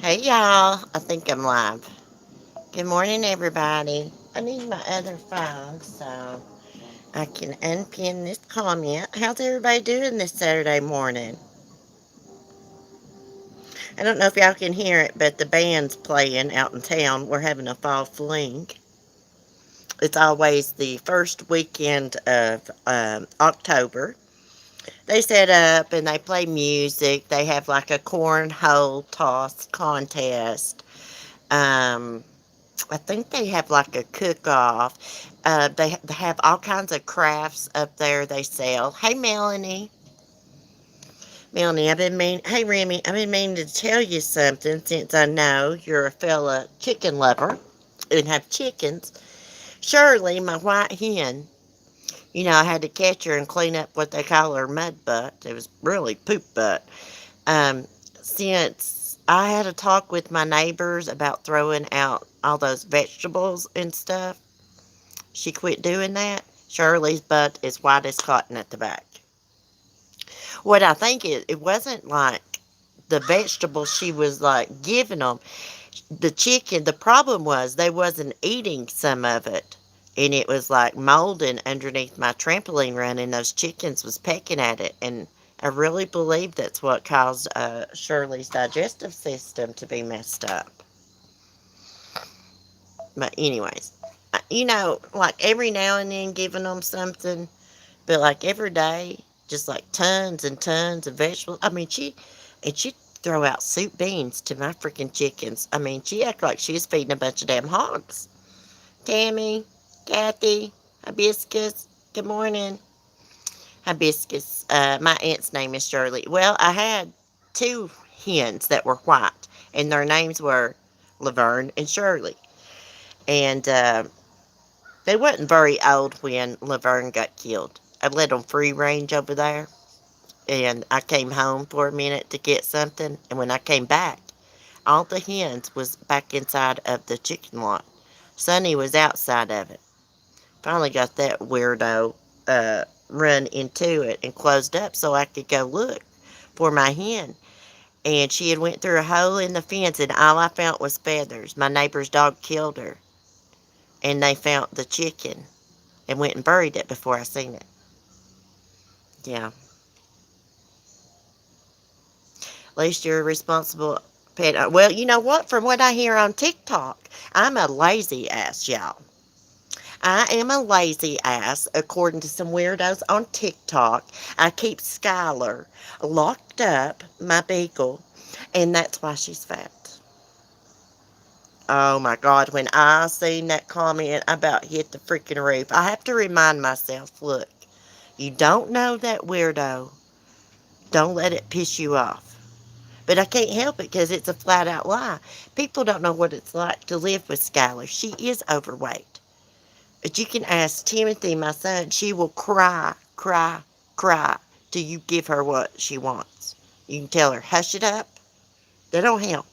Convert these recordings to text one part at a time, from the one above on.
Hey y'all, I think I'm live. Good morning, everybody. I need my other phone so I can unpin this comment. How's everybody doing this Saturday morning? I don't know if y'all can hear it, but the band's playing out in town. We're having a fall fling. It's always the first weekend of October. They set up and they play music. They have like a cornhole toss contest. Um, I think they have like a cook-off. They have all kinds of crafts up there they sell. Hey, Melanie. Melanie, hey, Remy, I've been meaning to tell you something since I know you're a fella chicken lover and have chickens. Shirley, my white hen, I had to catch her and clean up what they call her mud butt. It was really poop butt. Um, since I had a talk with my neighbors about throwing out all those vegetables and stuff, she quit doing that. Shirley's butt is white as cotton at the back. What I think it wasn't like the vegetables she was like giving them. The chicken, the problem was they wasn't eating some of it. And it was like molding underneath my trampoline run, and those chickens was pecking at it. And I really believe that's what caused Shirley's digestive system to be messed up. But anyways, like every now and then giving them something, but like every day, just like tons and tons of vegetables. I mean, she'd throw out soup beans to my freaking chickens. I mean, she acted like she was feeding a bunch of damn hogs. Tammy, Kathy, Hibiscus, good morning. Hibiscus, my aunt's name is Shirley. Well, I had two hens that were white, and their names were Laverne and Shirley. And they wasn't very old when Laverne got killed. I let them free range over there, and I came home for a minute to get something, and when I came back, all the hens was back inside of the chicken lot. Sonny was outside of it. Finally got that weirdo run into it and closed up so I could go look for my hen. And she had went through a hole in the fence, and all I found was feathers. My neighbor's dog killed her, and they found the chicken and went and buried it before I seen it. Yeah. At least you're a responsible pet. Well, you know what? From what I hear on TikTok, I'm a lazy ass, y'all. I am a lazy ass, according to some weirdos on TikTok. I keep Skylar locked up, my beagle, and that's why she's fat. Oh my God, when I seen that comment, I about hit the freaking roof. I have to remind myself, look, you don't know that weirdo. Don't let it piss you off. But I can't help it because it's a flat out lie. People don't know what it's like to live with Skylar. She is overweight. But you can ask Timothy, my son, she will cry, cry, cry till you give her what she wants. You can tell her, hush it up. They don't help.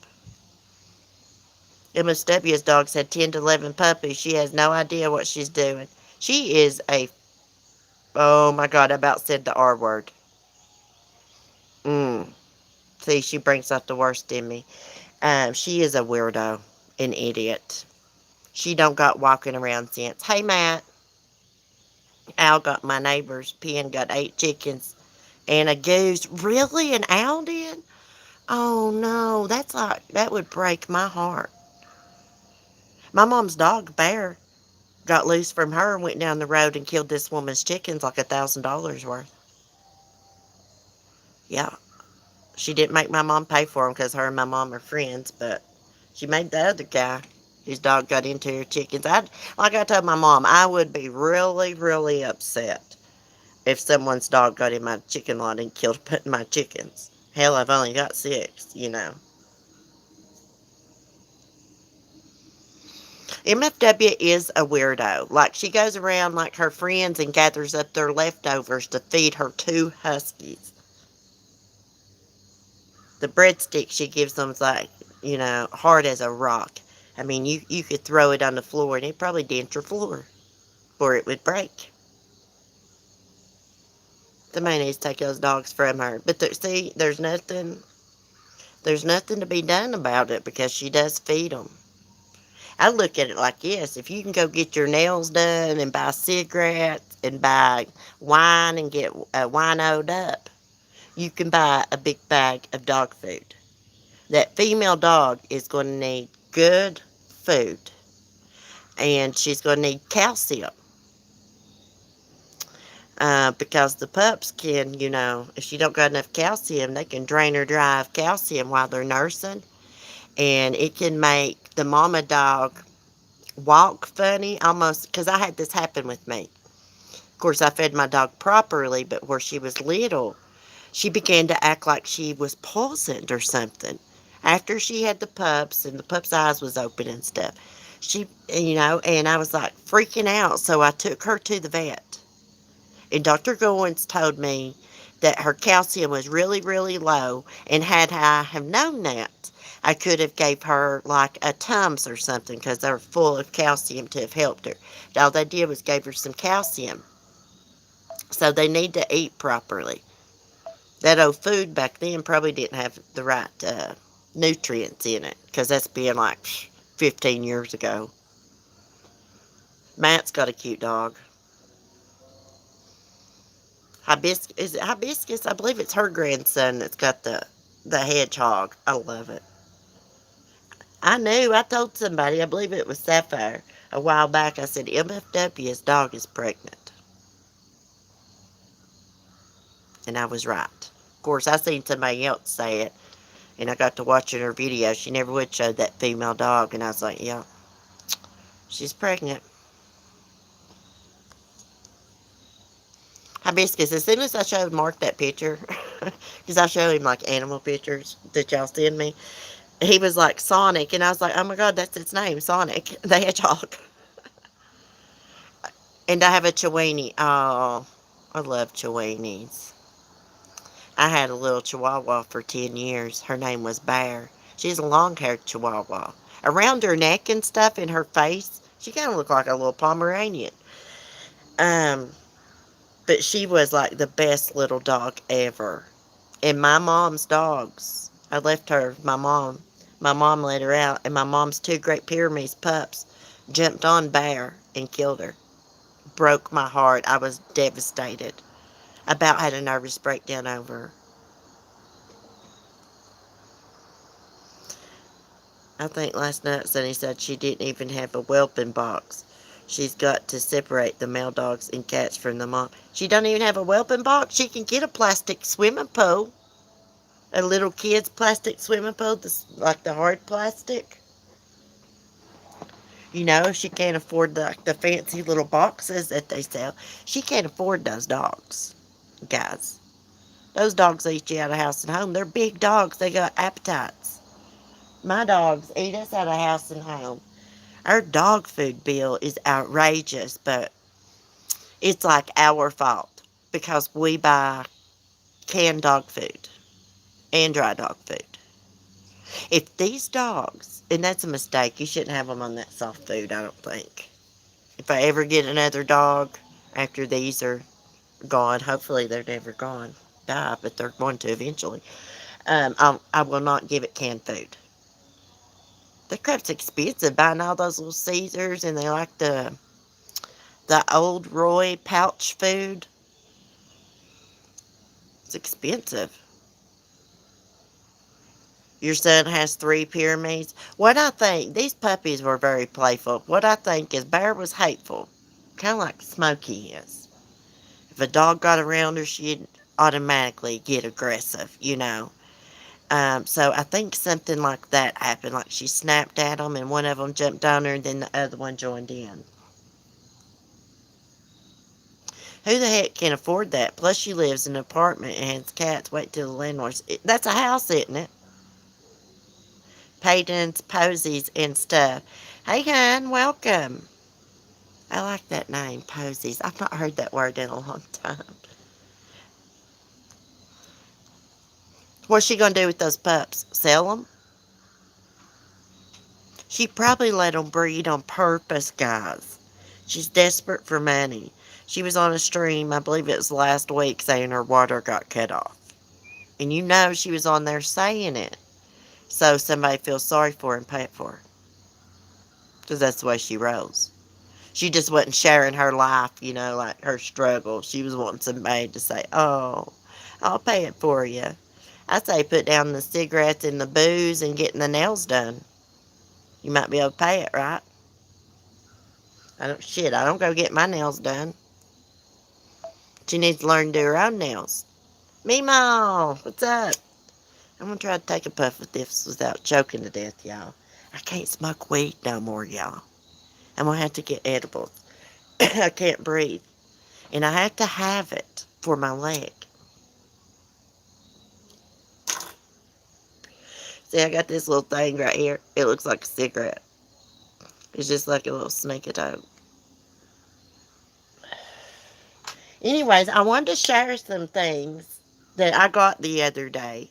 MSW's dog's had 10 to 11 puppies. She has no idea what she's doing. She is oh my God, I about said the R word. See, she brings out the worst in me. She is a weirdo, an idiot. She don't got walking around sense. Hey, Matt. Al got my neighbor's pen, got 8 chickens and a goose. Really? An owl did? Oh no, that would break my heart. My mom's dog, Bear, got loose from her and went down the road and killed this woman's chickens like $1,000 worth. Yeah, she didn't make my mom pay for them because her and my mom are friends, but she made the other guy whose dog got into her chickens. Like I told my mom, I would be really, really upset if someone's dog got in my chicken lot and killed my chickens. Hell, I've only got 6. MFW is a weirdo. Like, she goes around like her friends and gathers up their leftovers to feed her 2 huskies. The breadstick she gives them's like, hard as a rock. I mean, you could throw it on the floor and it'd probably dent your floor, or it would break. Somebody needs to take those dogs from her. But see, there's nothing There's nothing to be done about it because she does feed them. I look at it like this. If you can go get your nails done and buy cigarettes and buy wine and get winoed up, you can buy a big bag of dog food. That female dog is going to need good food, and she's going to need calcium. Because the pups can, if she don't got enough calcium, they can drain her dry of calcium while they're nursing, and it can make the mama dog walk funny almost, because I had this happen with me. Of course, I fed my dog properly, but where she was little, she began to act like she was poisoned or something. After she had the pups and the pup's eyes was open and stuff, and I was like freaking out, so I took her to the vet. And Dr. Goins told me that her calcium was really, really low, and had I have known that, I could have gave her like a Tums or something because they're full of calcium to have helped her. All they did was gave her some calcium. So they need to eat properly. That old food back then probably didn't have the right nutrients in it because that's been like 15 years ago. Matt's got a cute dog. Hibiscus, is it Hibiscus? I believe it's her grandson that's got the hedgehog. I love it. I knew. I told somebody, I believe it was Sapphire, a while back. I said, MFW's dog is pregnant. And I was right. Of course, I seen somebody else say it, and I got to watching her video. She never would show that female dog, and I was like, yeah, she's pregnant. Hibiscus, as soon as I showed Mark that picture, because I show him like animal pictures that y'all send me, he was like Sonic, and I was like, oh my god, that's its name, Sonic, the hedgehog. And I have a Chiweenie. Oh, I love Chiweenies. I had a little Chihuahua for 10 years. Her name was Bear. She's a long-haired Chihuahua. Around her neck and stuff and her face, she kind of looked like a little Pomeranian. Um, but she was like the best little dog ever. And my mom's dogs, I left her, my mom let her out, and my mom's two Great Pyrenees pups jumped on Bear and killed her. Broke my heart. I was devastated. About had a nervous breakdown over her. I think last night Sonny said she didn't even have a whelping box. She's got to separate the male dogs and cats from the mom. She don't even have a whelping box. She can get a plastic swimming pool. A little kid's plastic swimming pool, like the hard plastic. If she can't afford the fancy little boxes that they sell, she can't afford those dogs, guys. Those dogs eat you out of house and home. They're big dogs. They got appetites. My dogs eat us out of house and home. Our dog food bill is outrageous, but it's like our fault because we buy canned dog food and dry dog food. If these dogs, and that's a mistake, you shouldn't have them on that soft food, I don't think. If I ever get another dog after these are gone, hopefully they're never gone, die, but they're going to eventually, I will not give it canned food. That crap's expensive, buying all those little Caesars, and they like the old Roy pouch food. It's expensive. Your son has 3 Pyrenees. What I think, these puppies were very playful. What I think is Bear was hateful. Kind of like Smoky is. If a dog got around her, she'd automatically get aggressive. So I think something like that happened. Like she snapped at them and one of them jumped on her and then the other one joined in. Who the heck can afford that? Plus she lives in an apartment and has cats. Wait till the landlord's... That's a house, isn't it? Paydens, posies, and stuff. Hey, hon, welcome. I like that name, posies. I've not heard that word in a long time. What's she going to do with those pups? Sell them? She probably let them breed on purpose, guys. She's desperate for money. She was on a stream, I believe it was last week, saying her water got cut off. And she was on there saying it. so somebody feels sorry for her and pay it for her. Because that's the way she rolls. She just wasn't sharing her life, like her struggle. She was wanting somebody to say, oh, I'll pay it for you. I say put down the cigarettes and the booze and getting the nails done. You might be able to pay it, right? I don't go get my nails done. She needs to learn to do her own nails. Meemaw, what's up? I'm going to try to take a puff with this without choking to death, y'all. I can't smoke weed no more, y'all. I'm going to have to get edibles. I can't breathe. And I have to have it for my leg. See, I got this little thing right here. It looks like a cigarette. It's just like a little sneaky toke. Anyways, I wanted to share some things that I got the other day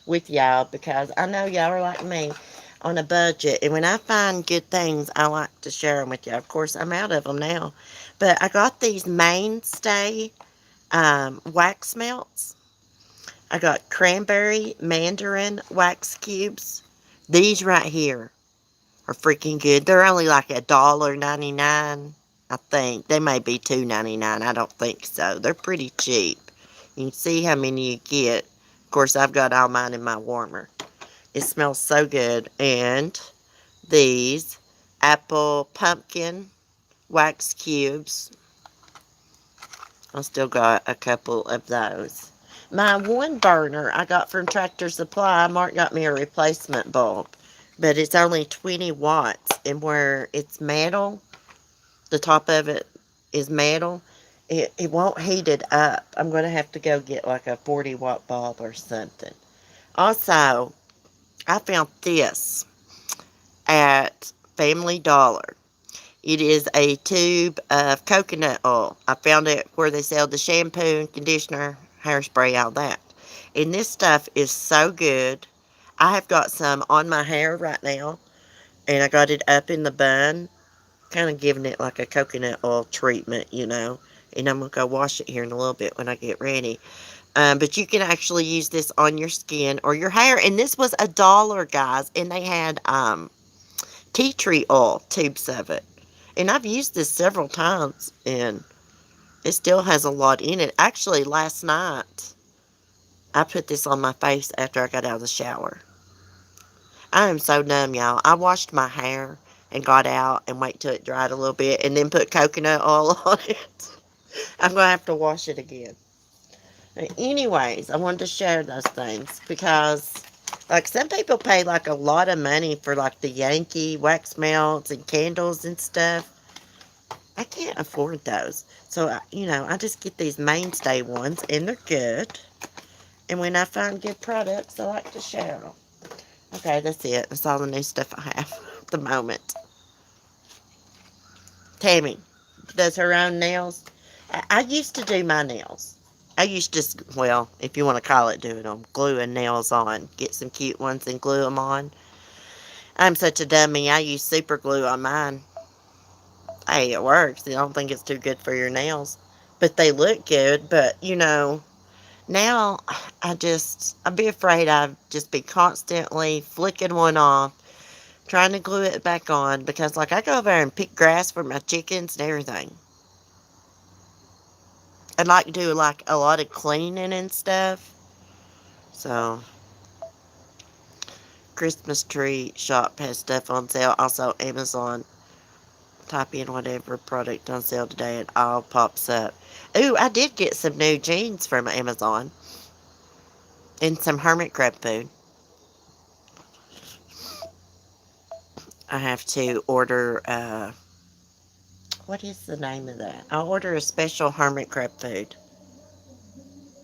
with y'all because I know y'all are like me on a budget. And when I find good things, I like to share them with y'all. Of course, I'm out of them now. But I got these Mainstay wax melts. I got cranberry mandarin wax cubes. These right here are freaking good. They're only like $1.99, I think. They may be $2.99. I don't think so. They're pretty cheap. You can see how many you get. Of course, I've got all mine in my warmer. It smells so good. And these apple pumpkin wax cubes. I still got a couple of those. My one burner I got from Tractor Supply. Mark got me a replacement bulb. But it's only 20 watts. And where it's metal, the top of it is metal, it won't heat it up. I'm going to have to go get like a 40-watt bulb or something. Also, I found this at Family Dollar. It is a tube of coconut oil. I found it where they sell the shampoo, conditioner, hairspray, all that. And this stuff is so good. I have got some on my hair right now. And I got it up in the bun. Kind of giving it like a coconut oil treatment. And I'm going to go wash it here in a little bit when I get ready. But you can actually use this on your skin or your hair. And this was $1, guys. And they had tea tree oil tubes of it. And I've used this several times, and it still has a lot in it. Actually, last night, I put this on my face after I got out of the shower. I am so dumb, y'all. I washed my hair and got out and wait till it dried a little bit and then put coconut oil on it. I'm going to have to wash it again. Anyways, I wanted to share those things because, like, some people pay, like, a lot of money for, like, the Yankee wax melts and candles and stuff. I can't afford those. So, I just get these Mainstay ones, and they're good. And when I find good products, I like to share them. Okay, that's it. That's all the new stuff I have at the moment. Tammy does her own nails. I used to do my nails. I used to, well, if you want to call it doing them, gluing nails on. Get some cute ones and glue them on. I'm such a dummy. I use super glue on mine. Hey, it works. I don't think it's too good for your nails. But they look good. But, now I'd be afraid I'd just be constantly flicking one off, trying to glue it back on. Because, like, I go over there and pick grass for my chickens and everything. I'd like to do, like, a lot of cleaning and stuff. So, Christmas tree shop has stuff on sale. Also, Amazon. Type in whatever product on sale today, it all pops up. Ooh, I did get some new jeans from Amazon. And some hermit crab food. I have to order, what is the name of that? I'll order a special hermit crab food.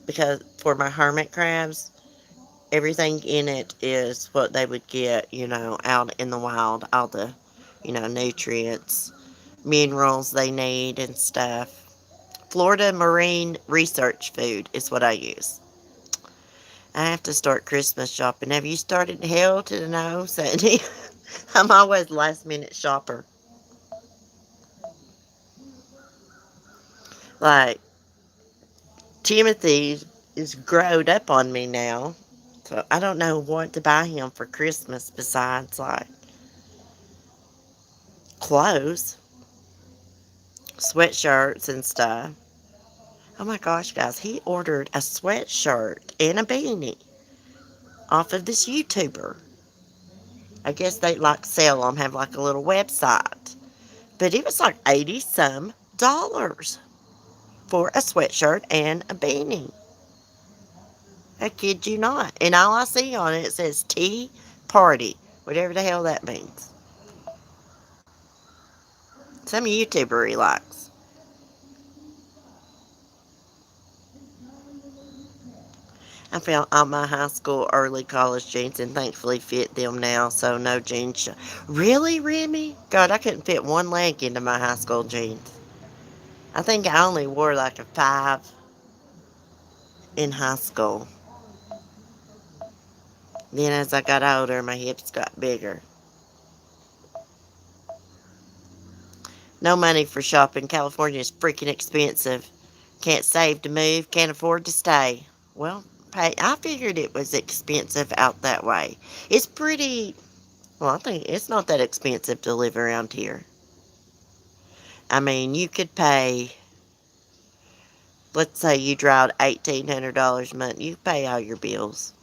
Because for my hermit crabs, everything in it is what they would get, out in the wild. All the, nutrients, minerals they need and stuff. Florida Marine Research Food is what I use. I have to start Christmas shopping. Have you started? Hell to the no, Sandy. I'm always last minute shopper. Like, Timothy is growed up on me now. So I don't know what to buy him for Christmas besides like clothes, sweatshirts and stuff. Oh my gosh, guys, he ordered a sweatshirt and a beanie off of this YouTuber. I guess they like sell them, have like a little website. But it was like 80 some dollars for a sweatshirt and a beanie. I kid you not. And all I see on it, it says tea party, whatever the hell that means. Some YouTuber he likes. I found all my high school, early college jeans and thankfully fit them now, so no jeans. Really, Remy? God, I couldn't fit one leg into my high school jeans. I think I only wore like a 5 in high school. Then as I got older, my hips got bigger. No money for shopping. California is freaking expensive. Can't save to move, can't afford to stay. Well, I figured it was expensive out that way. It's pretty, well, I think it's not that expensive to live around here. I mean, you could pay, let's say you drive $1,800 a month, you pay all your bills,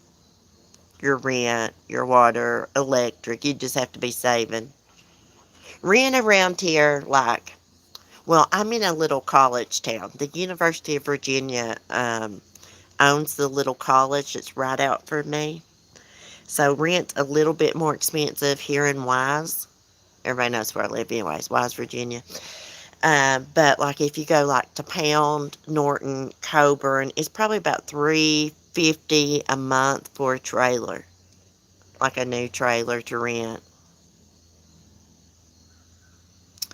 your rent, your water, electric. You just have to be saving. Rent around here, like, well, I'm in a little college town. The University of Virginia owns the little college that's right out from me. So rent's a little bit more expensive here in Wise. Everybody knows where I live anyways, Wise, Virginia. But like if you go like to Pound, Norton, Coburn, it's probably about $350 a month for a trailer. Like a new trailer to rent.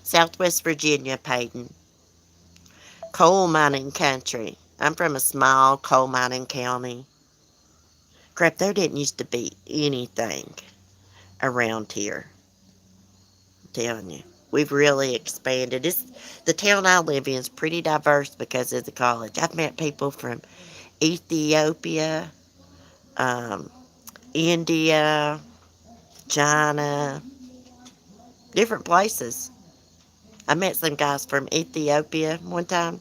Southwest Virginia, Peyton. Coal mining country. I'm from a small coal mining county. Crap, there didn't used to be anything around here. I'm telling you. We've really expanded. The town I live in is pretty diverse because of the college. I've met people from Ethiopia, um, India, China, different places. I met some guys from Ethiopia one time,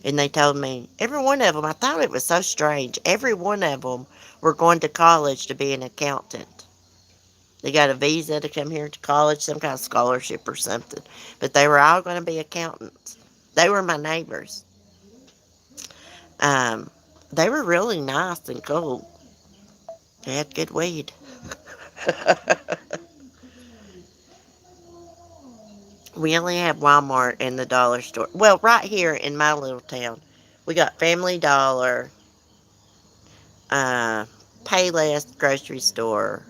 and they told me, every one of them, I thought it was so strange, every one of them were going to college to be an accountant. They got a visa to come here to college, some kind of scholarship or something. But they were all going to be accountants. They were my neighbors. Um, they were really nice and cool. They had good weed. We only have Walmart and the dollar store. Well, right here in my little town, we got Family Dollar, uh, Payless grocery store,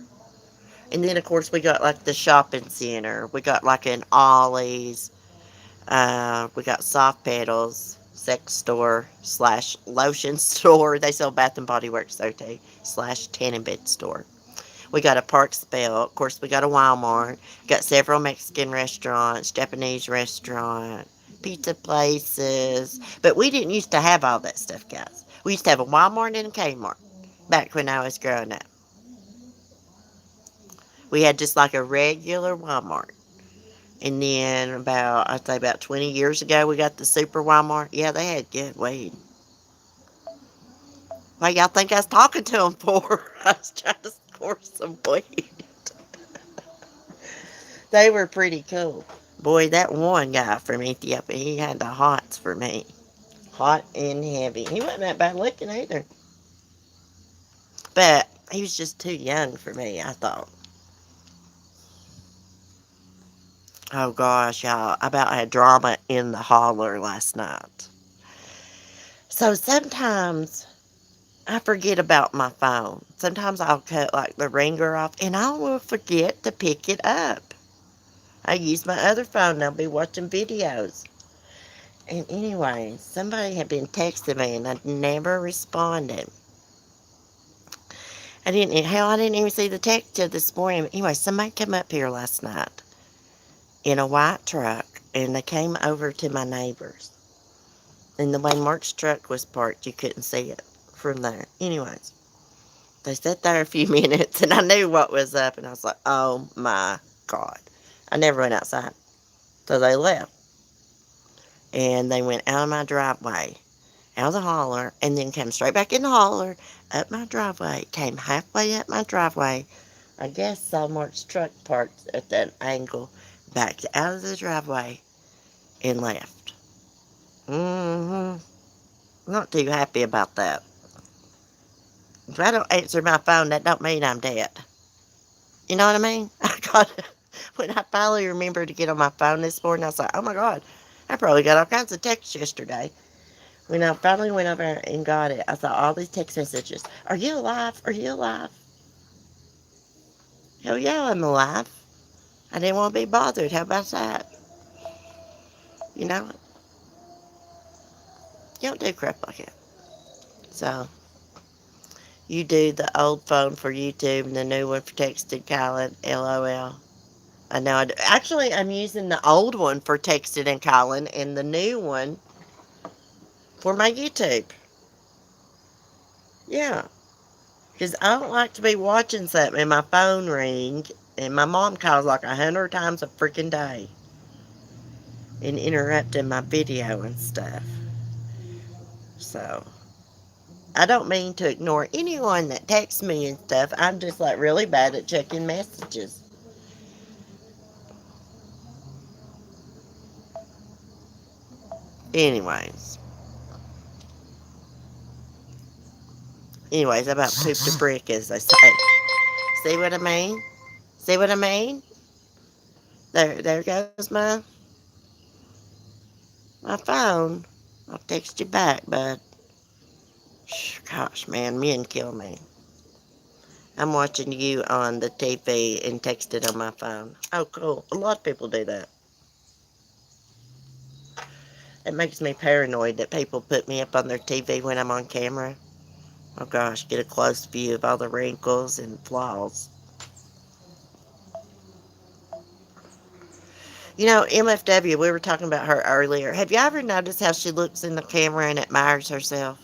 and then of course we got like the shopping center. We got like an Ollie's. We got Soft Pedals, sex store slash lotion store. They sell Bath and Body Works though too. Slash tan and bed store. We got a Park Spell. Of course, we got a Walmart. Got several Mexican restaurants, Japanese restaurant, pizza places. But we didn't used to have all that stuff, guys. We used to have a Walmart and a Kmart back when I was growing up. We had just like a regular Walmart. And then I'd say about 20 years ago, we got the Super Walmart. Yeah, they had good weed. What y'all think I was talking to them for? I was trying to score some weed. They were pretty cool. Boy, that one guy from Ethiopia, he had the hots for me. Hot and heavy. He wasn't that bad looking either. But he was just too young for me, I thought. Oh gosh, y'all, I about had drama in the Holler last night. So sometimes I forget about my phone. Sometimes I'll cut like the ringer off and I will forget to pick it up. I use my other phone and I'll be watching videos. And anyway, somebody had been texting me and I never responded. I didn't even see the text till this morning. Anyway, somebody came up here last night in a white truck and they came over to my neighbor's. And the way Mark's truck was parked, you couldn't see it from there. Anyways, They sat there a few minutes, and I knew what was up, and I was like, oh my God. I never went outside. So they left, and they went out of my driveway, out of the holler, and then came straight back in the holler, up my driveway, came halfway up my driveway. I guess saw Mark's truck parked at that angle, backed out of the driveway, and left. Mm-hmm. Not too happy about that. If I don't answer my phone, that don't mean I'm dead. You know what I mean? I got when I finally remembered to get on my phone this morning, I was like, oh my God, I probably got all kinds of texts yesterday. When I finally went over and got it, I saw all these text messages. Are you alive? Are you alive? Hell yeah, I'm alive. I didn't want to be bothered. How about that? You know, you don't do crap like that. So, you do the old phone for YouTube and the new one for texting, calling, LOL. I know I do. Actually, I'm using the old one for texting and calling and the new one for my YouTube. Yeah. Because I don't like to be watching something and my phone ring and my mom calls like 100 times a freaking day and interrupting my video and stuff. So, I don't mean to ignore anyone that texts me and stuff. I'm just like really bad at checking messages. Anyways. Anyways, I about pooped a brick, as they say. See what I mean? See what I mean? There goes my phone. I'll text you back, but gosh, man, men kill me. I'm watching you on the TV and texting on my phone. Oh, cool. A lot of people do that. It makes me paranoid that people put me up on their TV when I'm on camera. Oh gosh, get a close view of all the wrinkles and flaws. You know, MFW, we were talking about her earlier. Have you ever noticed how she looks in the camera and admires herself?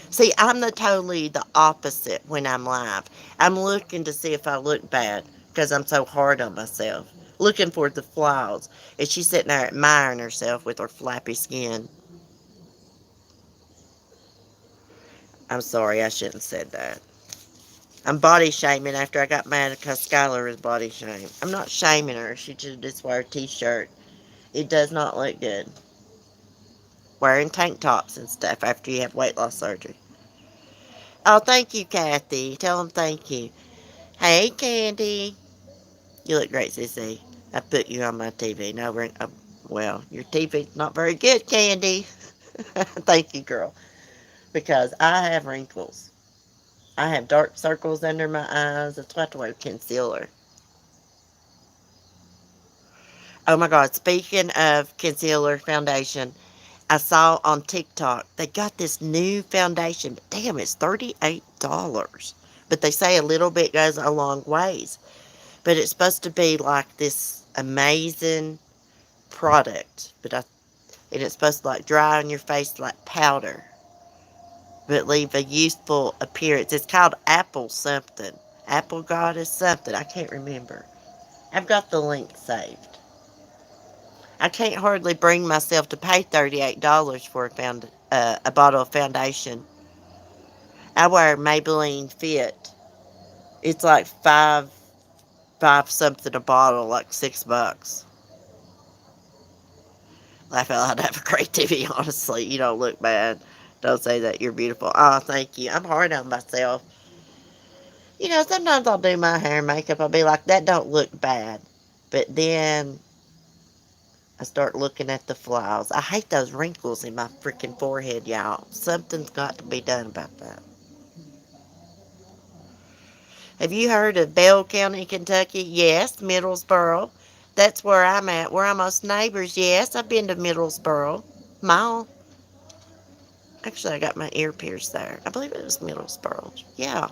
See, I'm totally the opposite when I'm live. I'm looking to see if I look bad because I'm so hard on myself, looking for the flaws. And she's sitting there admiring herself with her flappy skin. I'm sorry, I shouldn't have said that. I'm body shaming after I got mad because Skylar was body shamed. I'm not shaming her. She just wear a t-shirt. It does not look good. Wearing tank tops and stuff after you have weight loss surgery. Oh, thank you, Kathy. Tell them thank you. Hey, Candy. You look great, Sissy. I put you on my TV. No, well, your TV's not very good, Candy. Thank you, girl. Because I have wrinkles. I have dark circles under my eyes. That's why I have to wear concealer. Oh my God, speaking of concealer foundation, I saw on TikTok they got this new foundation. But damn, it's $38. But they say a little bit goes a long ways. But it's supposed to be like this amazing product. And it's supposed to like dry on your face like powder. But leave a youthful appearance. It's called Apple something. Apple Goddess something. I can't remember. I've got the link saved. I can't hardly bring myself to pay $38 for a bottle of foundation. I wear Maybelline Fit. It's like five something a bottle, like $6. Laugh out loud, have a great TV, honestly. You don't look bad. Don't say that you're beautiful. Oh, thank you. I'm hard on myself. You know, sometimes I'll do my hair and makeup. I'll be like, that don't look bad. But then I start looking at the flaws. I hate those wrinkles in my freaking forehead, y'all. Something's got to be done about that. Have you heard of Bell County, Kentucky? Yes, Middlesboro. That's where I'm at. We're almost neighbors. Yes, I've been to Middlesboro. Mile. Actually, I got my ear pierced there. I believe it was Middlesboro. Yeah.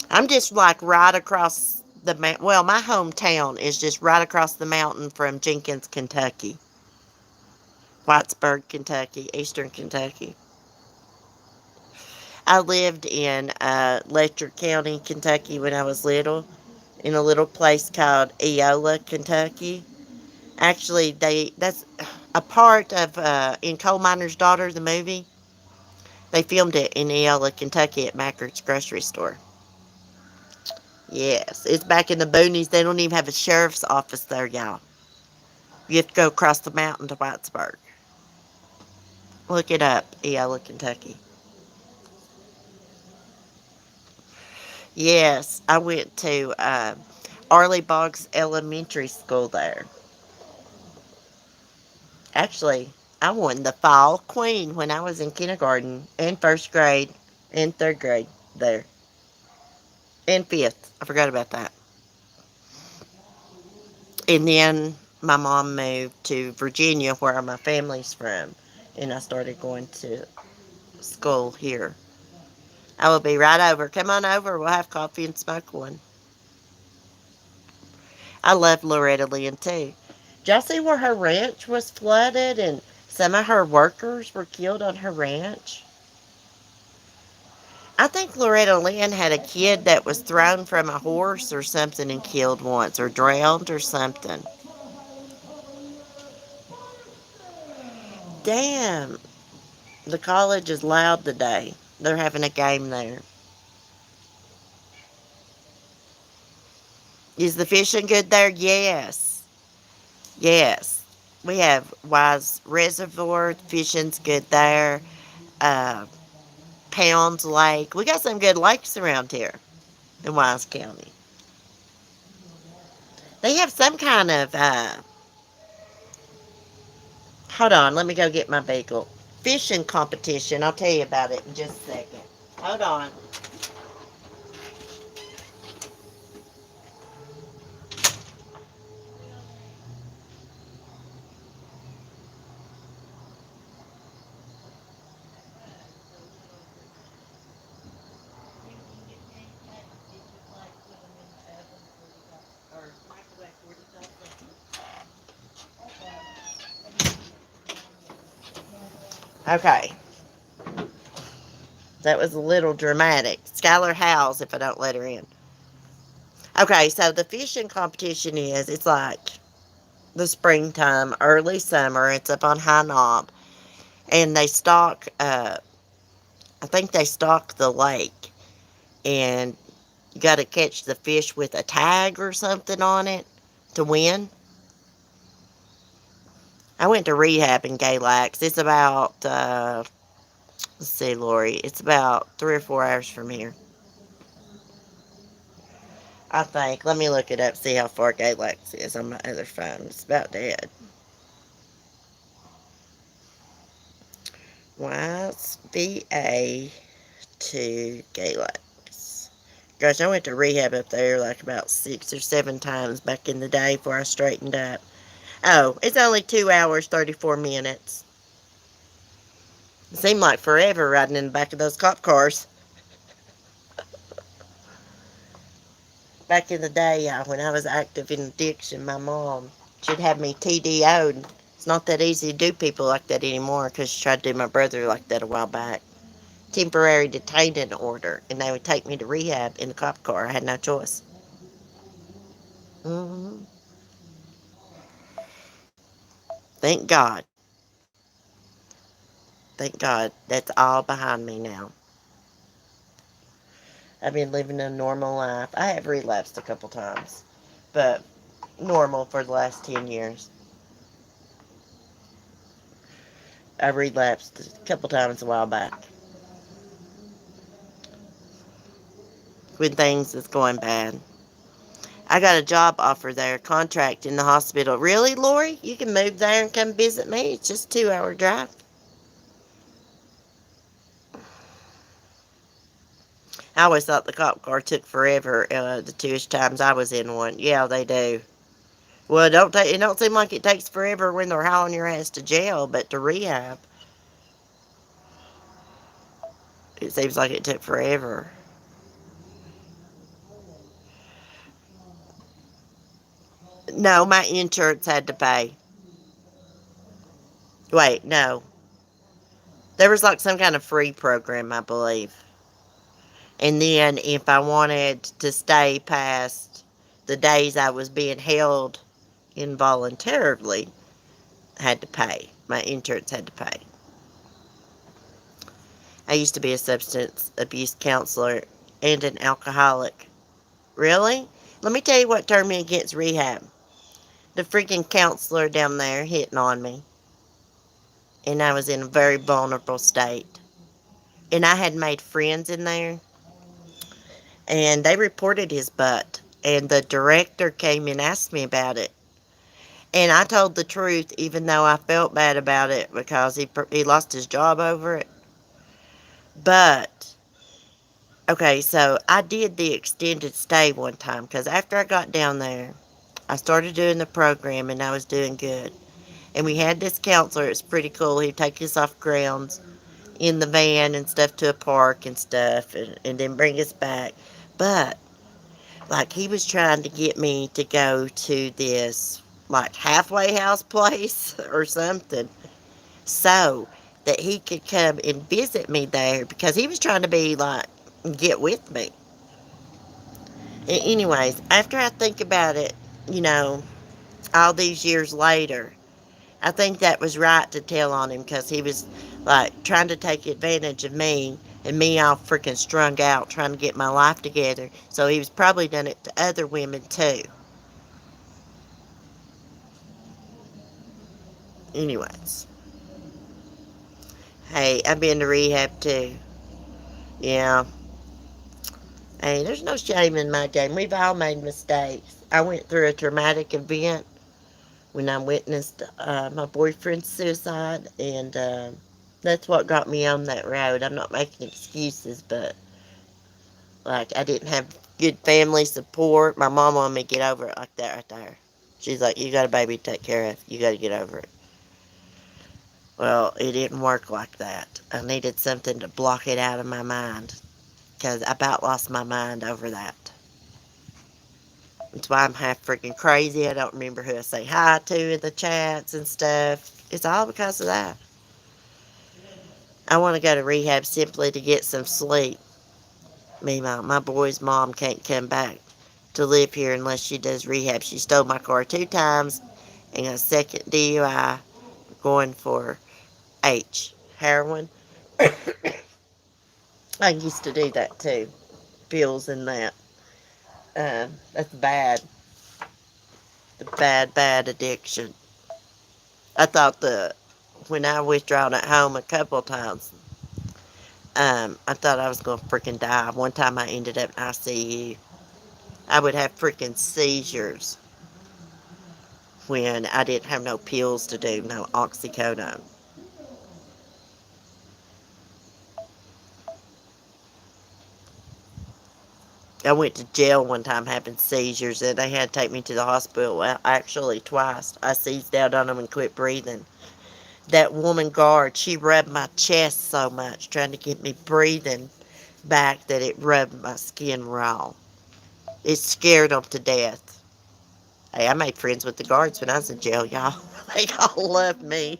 I'm just like right across the mountain. Well, my hometown is just right across the mountain from Jenkins, Kentucky. Whitesburg, Kentucky. Eastern Kentucky. I lived in Letcher County, Kentucky when I was little, in a little place called Eola, Kentucky. Actually, that's a part of in Coal Miner's Daughter, the movie. They filmed it in Eola, Kentucky at Mackert's grocery store. Yes, it's back in the boonies. They don't even have a sheriff's office there, y'all. You have to go across the mountain to Whitesburg. Look it up, Eola, Kentucky. Yes, I went to Arley Boggs Elementary School there. Actually, I won the Fall Queen when I was in kindergarten and first grade and third grade there. And fifth. I forgot about that. And then my mom moved to Virginia, where my family's from. And I started going to school here. I will be right over. Come on over. We'll have coffee and smoke one. I love Loretta Lynn too. Did y'all see where her ranch was flooded and some of her workers were killed on her ranch? I think Loretta Lynn had a kid that was thrown from a horse or something and killed once, or drowned or something. Damn, the college is loud today. They're having a game there. Is the fishing good there? Yes. Yes. We have Wise Reservoir. Fishing's good there. Uh, Pounds Lake. We got some good lakes around here in Wise County. They have some kind of, hold on, let me go get my bagel. Fishing competition. I'll tell you about it in just a second. Hold on. Okay, that was a little dramatic. Skylar howls if I don't let her in. Okay, so the fishing competition it's like the springtime, early summer. It's up on High Knob. And they stock, I think they stock the lake. And you got to catch the fish with a tag or something on it to win. I went to rehab in Galax. It's about, let's see, Lori, it's about 3 or 4 hours from here. I think. Let me look it up, see how far Galax is on my other phone. It's about dead. Wise VA to Galax. Gosh, I went to rehab up there like about 6 or 7 times back in the day before I straightened up. Oh, it's only 2 hours, 34 minutes. It seemed like forever riding in the back of those cop cars. Back in the day, when I was active in addiction, my mom, she'd have me TDO'd. It's not that easy to do people like that anymore because she tried to do my brother like that a while back. Temporary detainment order, and they would take me to rehab in the cop car. I had no choice. hmm Thank God. Thank God. That's all behind me now. I've been living a normal life. I have relapsed a couple times, but normal for the last 10 years. I relapsed a couple times a while back when things is going bad. I got a job offer there, contract in the hospital. Really, Lori? You can move there and come visit me? It's just a 2 hour drive. I always thought the cop car took forever the 2ish times I was in one. Yeah, they do. Well, it don't seem like it takes forever when they're hauling your ass to jail, but to rehab, it seems like it took forever. No, my insurance had to pay. Wait, no. There was like some kind of free program, I believe. And then if I wanted to stay past the days I was being held involuntarily, I had to pay. My insurance had to pay. I used to be a substance abuse counselor and an alcoholic. Really? Let me tell you what turned me against rehab. The freaking counselor down there hitting on me. And I was in a very vulnerable state. And I had made friends in there. And they reported his butt. And the director came and asked me about it. And I told the truth, even though I felt bad about it because he lost his job over it. But, okay, so I did the extended stay one time because after I got down there, I started doing the program and I was doing good. And we had this counselor. It's pretty cool. He'd take us off grounds in the van and stuff to a park and stuff and then bring us back. But, like, he was trying to get me to go to this, like, halfway house place or something so that he could come and visit me there because he was trying to be, like, get with me. Anyways, after I think about it, you know, all these years later, I think that was right to tell on him because he was like trying to take advantage of me and me all freaking strung out trying to get my life together. So he was probably done it to other women too. Anyways, hey, I've been to rehab too. Yeah. Hey, there's no shame in my game. We've all made mistakes. I went through a traumatic event when I witnessed my boyfriend's suicide, and that's what got me on that road. I'm not making excuses, but like I didn't have good family support. My mom wanted me to get over it like that right there. She's like, "You got a baby to take care of. You got to get over it." Well, it didn't work like that. I needed something to block it out of my mind because I about lost my mind over that. That's why I'm half freaking crazy. I don't remember who I say hi to in the chats and stuff. It's all because of that. I want to go to rehab simply to get some sleep. Meanwhile, my boy's mom can't come back to live here unless she does rehab. She stole my car 2 times and got a second DUI going for H, heroin. I used to do that too. Pills and that. That's bad. The bad, bad addiction. I thought when I withdrawn at home a couple of times, I thought I was going to freaking die. One time I ended up in ICU. I would have freaking seizures when I didn't have no pills to do, no oxycodone. I went to jail one time having seizures and they had to take me to the hospital. Well, actually, twice. I seized out on them and quit breathing. That woman guard, she rubbed my chest so much trying to get me breathing back that it rubbed my skin raw. It scared them to death. Hey, I made friends with the guards when I was in jail, y'all. They all loved me.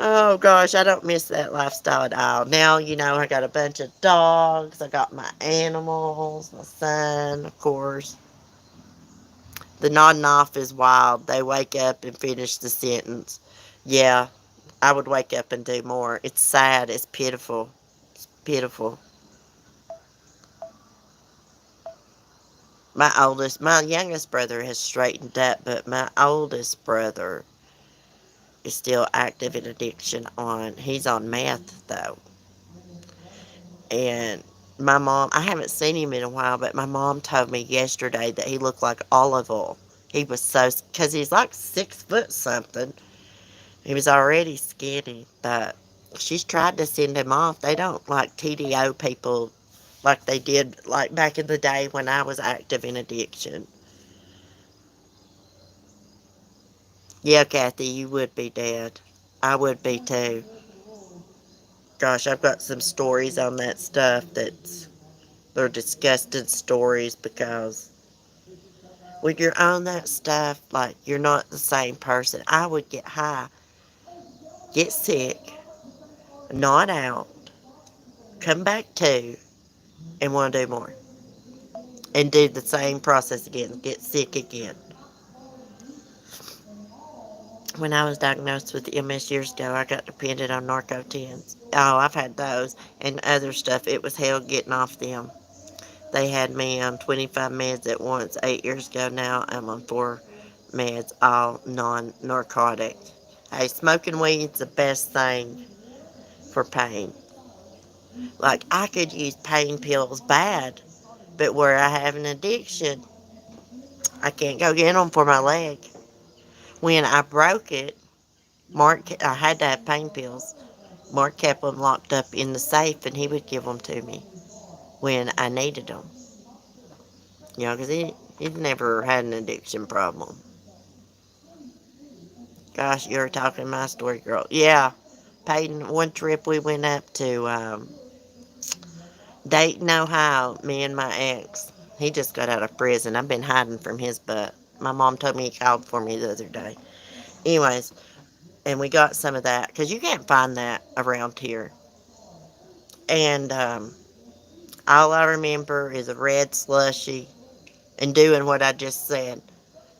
Oh gosh, I don't miss that lifestyle at all. Now, I got a bunch of dogs. I got my animals, my son, of course. The nodding off is wild. They wake up and finish the sentence. Yeah, I would wake up and do more. It's sad. It's pitiful. It's pitiful. My youngest brother has straightened up, but my oldest brother is still active in addiction he's on meth though. And my mom, I haven't seen him in a while, but my mom told me yesterday that he looked like olive oil. He was because he's like 6 foot something. He was already skinny, but she's tried to send him off. They don't like TDO people like they did like back in the day when I was active in addiction. Yeah, Kathy, you would be dead. I would be too. Gosh, I've got some stories on that stuff they're disgusting stories because when you're on that stuff, like you're not the same person. I would get high, get sick, not out. come back to, and want to do more. And do the same process again, get sick again. When I was diagnosed with MS years ago, I got dependent on Narcotins. Oh, I've had those and other stuff. It was hell getting off them. They had me on 25 meds at once 8 years ago. Now I'm on 4 meds, all non-narcotic. Hey, smoking weed's the best thing for pain. Like, I could use pain pills bad, but where I have an addiction, I can't go get them for my leg. When I broke it, I had to have pain pills. Mark kept them locked up in the safe, and he would give them to me when I needed them. You know, because he'd never had an addiction problem. Gosh, you're talking my story, girl. Yeah, Peyton, one trip we went up to Dayton, Ohio, me and my ex. He just got out of prison. I've been hiding from his butt. My mom told me he called for me the other day. Anyways, and we got some of that because you can't find that around here. And all I remember is a red slushy and doing what I just said.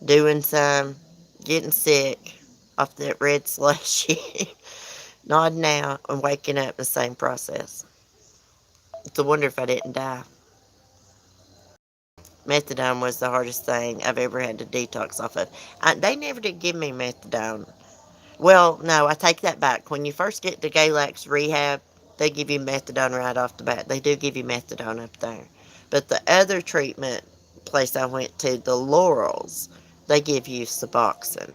Doing some, getting sick off that red slushy, nodding out, and waking up the same process. It's a wonder if I didn't die. Methadone was the hardest thing I've ever had to detox off of. They never did give me methadone. Well, no, I take that back. When you first get to Galax rehab, they give you methadone right off the bat. They do give you methadone up there. But the other treatment place I went to, the Laurels, they give you Suboxone.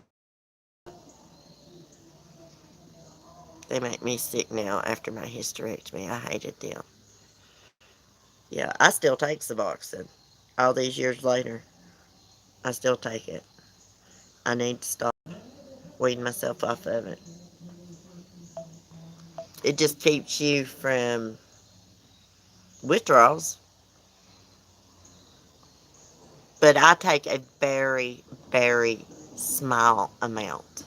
They make me sick now after my hysterectomy. I hated them. Yeah, I still take Suboxone. All these years later, I still take it. I need to stop weaning myself off of it. It just keeps you from withdrawals. But I take a very, very small amount.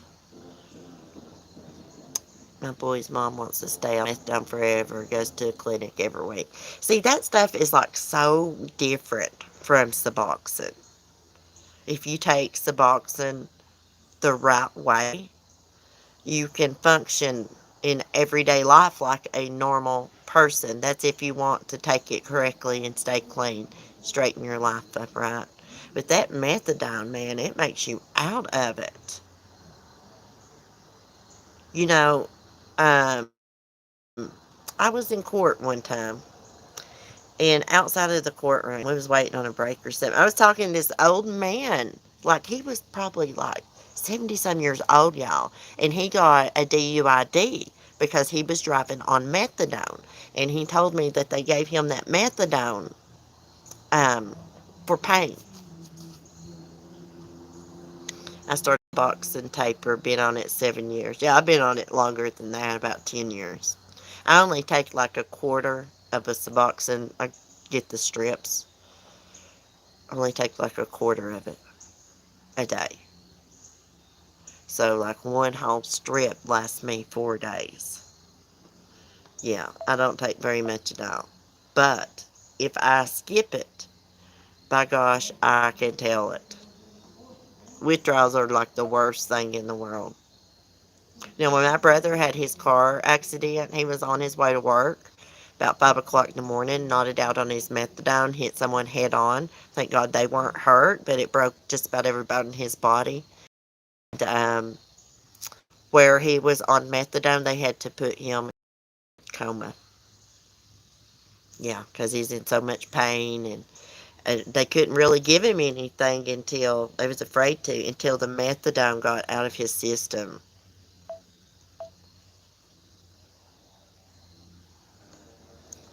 My boy's mom wants to stay on methadone forever, goes to a clinic every week. See, that stuff is like so different from Suboxone. If you take Suboxone the right way, you can function in everyday life like a normal person. That's if you want to take it correctly and stay clean, straighten your life up right. But that methadone, man, it makes you out of it. You know, um, I was in court one time, and outside of the courtroom, we was waiting on a break or something. I was talking to this old man, like he was probably like 70 some years old, y'all, and he got a DUID because he was driving on methadone, and he told me that they gave him that methadone um, for pain. I started boxing taper, been on it 7 years. Yeah, I've been on it longer than that, about 10 years. I only take like a quarter of a Suboxone. I get the strips. I only take like a quarter of it a day. So like one whole strip lasts me 4 days. Yeah, I don't take very much at all. But if I skip it, by gosh, I can tell it. Withdrawals are like the worst thing in the world. Now, when my brother had his car accident, he was on his way to work about 5 o'clock in the morning, nodded out on his methadone, hit someone head on. Thank God they weren't hurt, but it broke just about every bone in his body. And, where he was on methadone, they had to put him in a coma. Yeah, because he's in so much pain, and they couldn't really give him anything until they was afraid to, until the methadone got out of his system.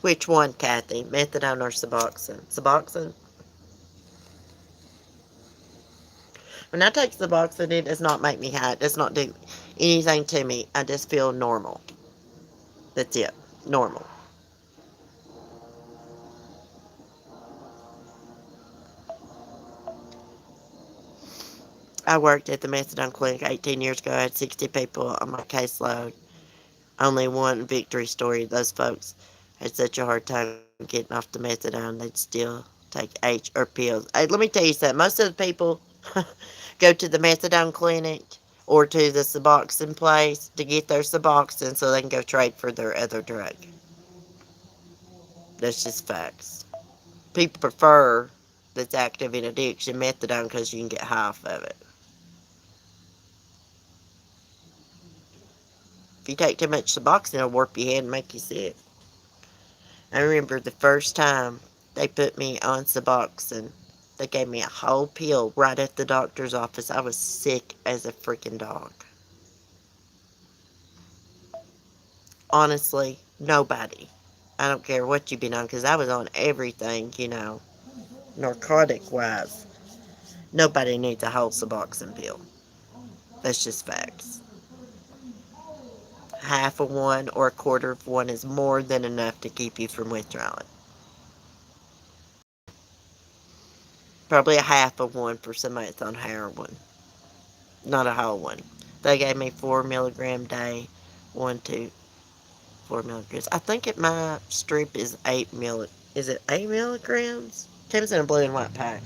Which one, Kathy? Methadone or Suboxone? Suboxone? When I take Suboxone, it does not make me high. It does not do anything to me. I just feel normal. That's it. Normal. I worked at the methadone clinic 18 years ago. I had 60 people on my caseload. Only one victory story. Those folks had such a hard time getting off the methadone, they'd still take H or pills. Hey, let me tell you something. Most of the people go to the methadone clinic or to the Suboxone place to get their Suboxone so they can go trade for their other drug. That's just facts. People prefer that's active in addiction methadone because you can get high off of it. If you take too much Suboxone, it'll warp your head and make you sick. I remember the first time they put me on Suboxone. They gave me a whole pill right at the doctor's office. I was sick as a freaking dog. Honestly, nobody. I don't care what you've been on because I was on everything, narcotic wise. Nobody needs a whole Suboxone pill. That's just facts. Half of one or a quarter of one is more than enough to keep you from withdrawing. Probably a half of one for somebody that's on heroin, not a whole one. They gave me 4 milligram day, 4 milligrams. I think my strip is 8 milli. Is it 8 milligrams? Comes in a blue and white pack.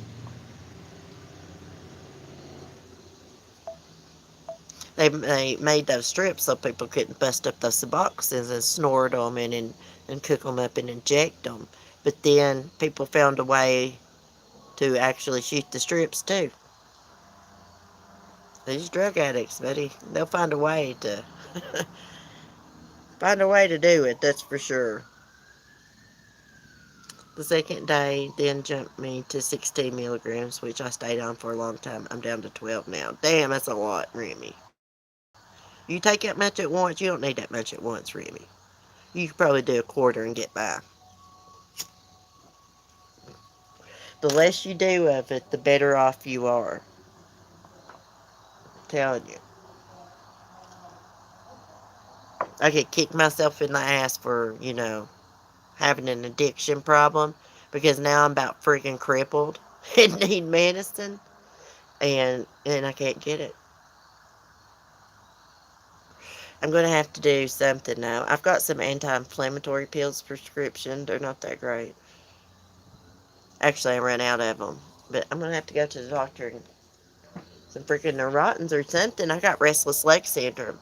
They made those strips so people couldn't bust up those Suboxones and snort them and cook them up and inject them. But then people found a way to actually shoot the strips too. These drug addicts, buddy, they'll find a way to do it. That's for sure. The second day then jumped me to 16 milligrams, which I stayed on for a long time. I'm down to 12 now. Damn, that's a lot, Remy. You take that much at once, you don't need that much at once, Remy. You could probably do a quarter and get by. The less you do of it, the better off you are. I'm telling you. I could kick myself in the ass for, having an addiction problem because now I'm about freaking crippled and need medicine and I can't get it. I'm going to have to do something now. I've got some anti-inflammatory pills prescription. They're not that great. Actually, I ran out of them. But I'm going to have to go to the doctor and some freaking neurotins or something. I got restless leg syndrome.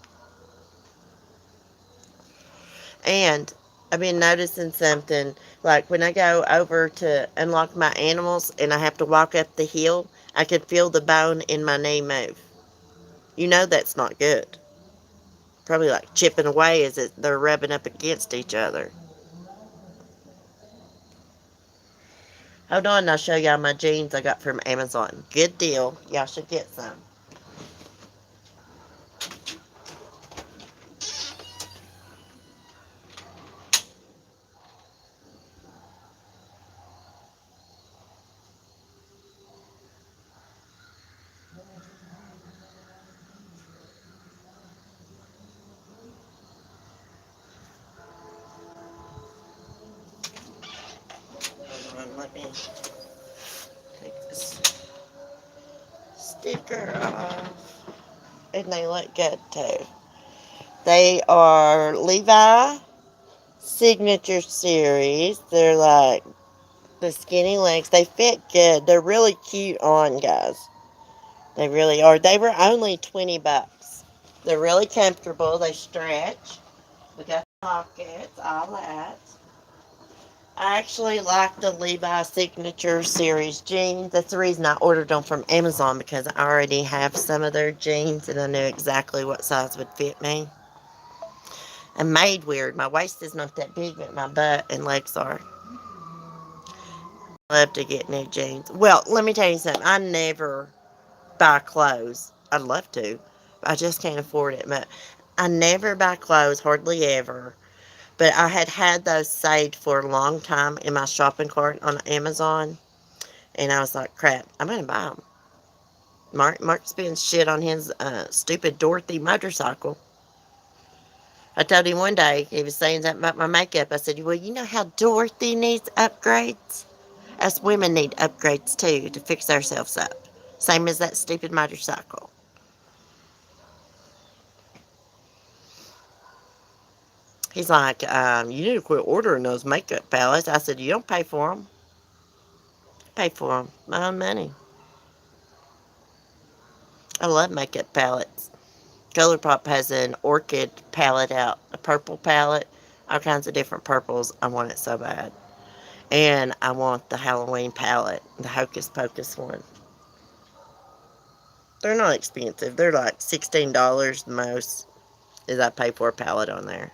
And I've been noticing something. Like when I go over to unlock my animals and I have to walk up the hill, I can feel the bone in my knee move. You know that's not good. Probably like chipping away as they're rubbing up against each other. Hold on, I'll show y'all my jeans I got from Amazon. Good deal. Y'all should get some. Hold on, let me take this sticker off. And they look good too. They are Levi Signature Series. They're like the skinny legs. They fit good. They're really cute on, guys. They really are. They were only $20. They're really comfortable. They stretch. We got pockets, all that. I actually like the Levi Signature Series jeans. That's the reason I ordered them from Amazon because I already have some of their jeans and I knew exactly what size would fit me. I'm made weird. My waist is not that big, but my butt and legs are. I love to get new jeans. Well, let me tell you something. I never buy clothes. I'd love to. I just can't afford it. But I never buy clothes, hardly ever. But I had those saved for a long time in my shopping cart on Amazon. And I was like, crap, I'm going to buy them. Mark spends shit on his stupid Dorothy motorcycle. I told him one day, he was saying something about my makeup. I said, well, you know how Dorothy needs upgrades? Us women need upgrades too to fix ourselves up. Same as that stupid motorcycle. He's like, you need to quit ordering those makeup palettes. I said, you don't pay for them. Pay for them. My own money. I love makeup palettes. ColourPop has an orchid palette out, a purple palette, all kinds of different purples. I want it so bad. And I want the Halloween palette, the Hocus Pocus one. They're not expensive. They're like $16 the most is I pay for a palette on there.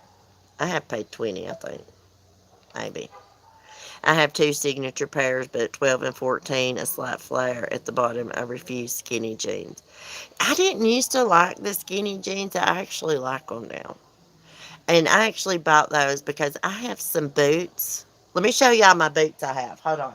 I have paid 20, I think. Maybe. I have two signature pairs, but at 12 and 14, a slight flare at the bottom. I refuse skinny jeans. I didn't used to like the skinny jeans. I actually like them now. And I actually bought those because I have some boots. Let me show y'all my boots I have. Hold on.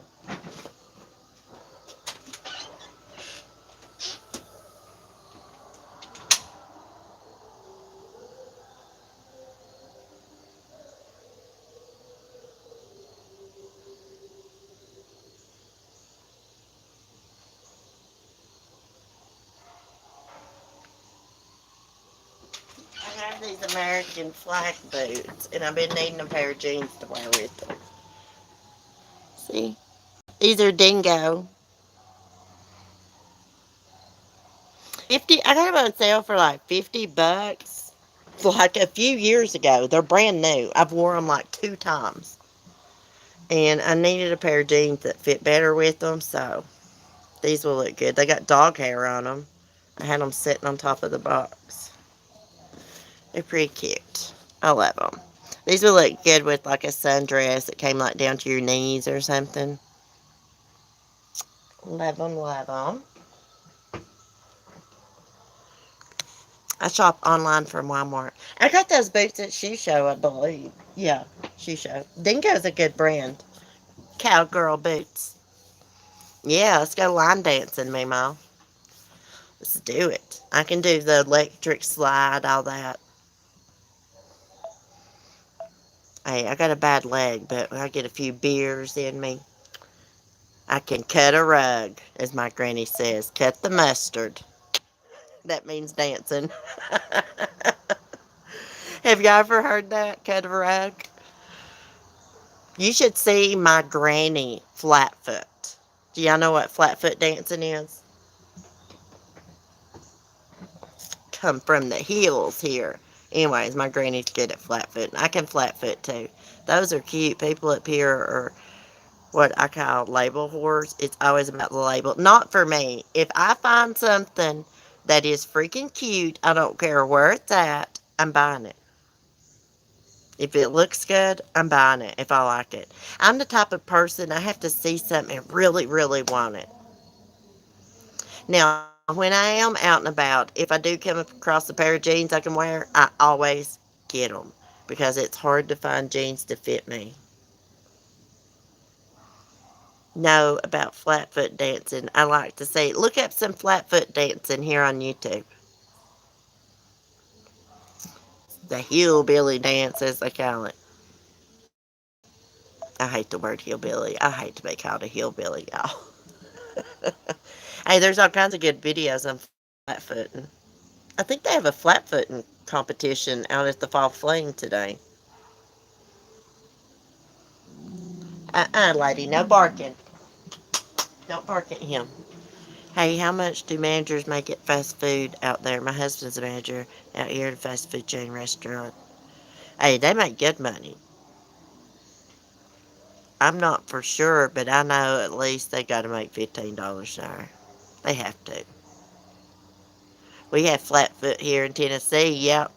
I have these American flag boots, and I've been needing a pair of jeans to wear with them. See? These are Dingo. 50, I got them on sale for like $50. Like a few years ago. They're brand new. I've worn them like 2 times. And I needed a pair of jeans that fit better with them, so these will look good. They got dog hair on them. I had them sitting on top of the box. They're pretty cute. I love them. These will look good with like a sundress that came like down to your knees or something. Love them, love them. I shop online from Walmart. I got those boots at Shoe Show, I believe. Yeah, Shoe Show. Dingo's a good brand. Cowgirl boots. Yeah, let's go line dancing, Mima. Let's do it. I can do the electric slide, all that. Hey, I got a bad leg, but when I get a few beers in me, I can cut a rug, as my granny says. Cut the mustard. That means dancing. Have you ever heard that? Cut a rug? You should see my granny flatfoot. Do y'all know what flatfoot dancing is? Come from the hills here. Anyways, my granny's good at flatfoot. I can flatfoot too. Those are cute. People up here are what I call label whores. It's always about the label. Not for me. If I find something that is freaking cute, I don't care where it's at, I'm buying it. If it looks good, I'm buying it if I like it. I'm the type of person, I have to see something and really, really want it. Now, when I am out and about, if I do come across a pair of jeans I can wear, I always get them because it's hard to find jeans to fit me. Know about flatfoot dancing. I like to see. Look up some flatfoot dancing here on YouTube. The hillbilly dance, as they call it. I hate the word hillbilly. I hate to be called a hillbilly, y'all. Hey, there's all kinds of good videos on flatfooting. I think they have a flatfooting competition out at the Fall Fling today. Lady, no barking. Don't bark at him. Hey, how much do managers make at fast food out there? My husband's a manager out here at a fast food chain restaurant. Hey, they make good money. I'm not for sure, but I know at least they got to make $15 an hour. They have to. We have flatfoot here in Tennessee. Yep.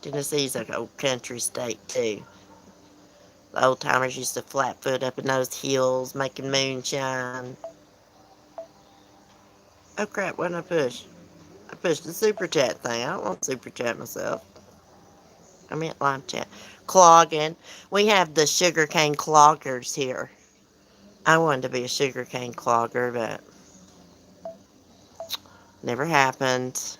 Tennessee's like an old country state, too. The old timers used to flatfoot up in those hills, making moonshine. Oh crap, what did I push? I pushed the super chat thing. I don't want super chat myself. I meant live chat. Clogging. We have the sugarcane cloggers here. I wanted to be a sugarcane clogger, but never happened.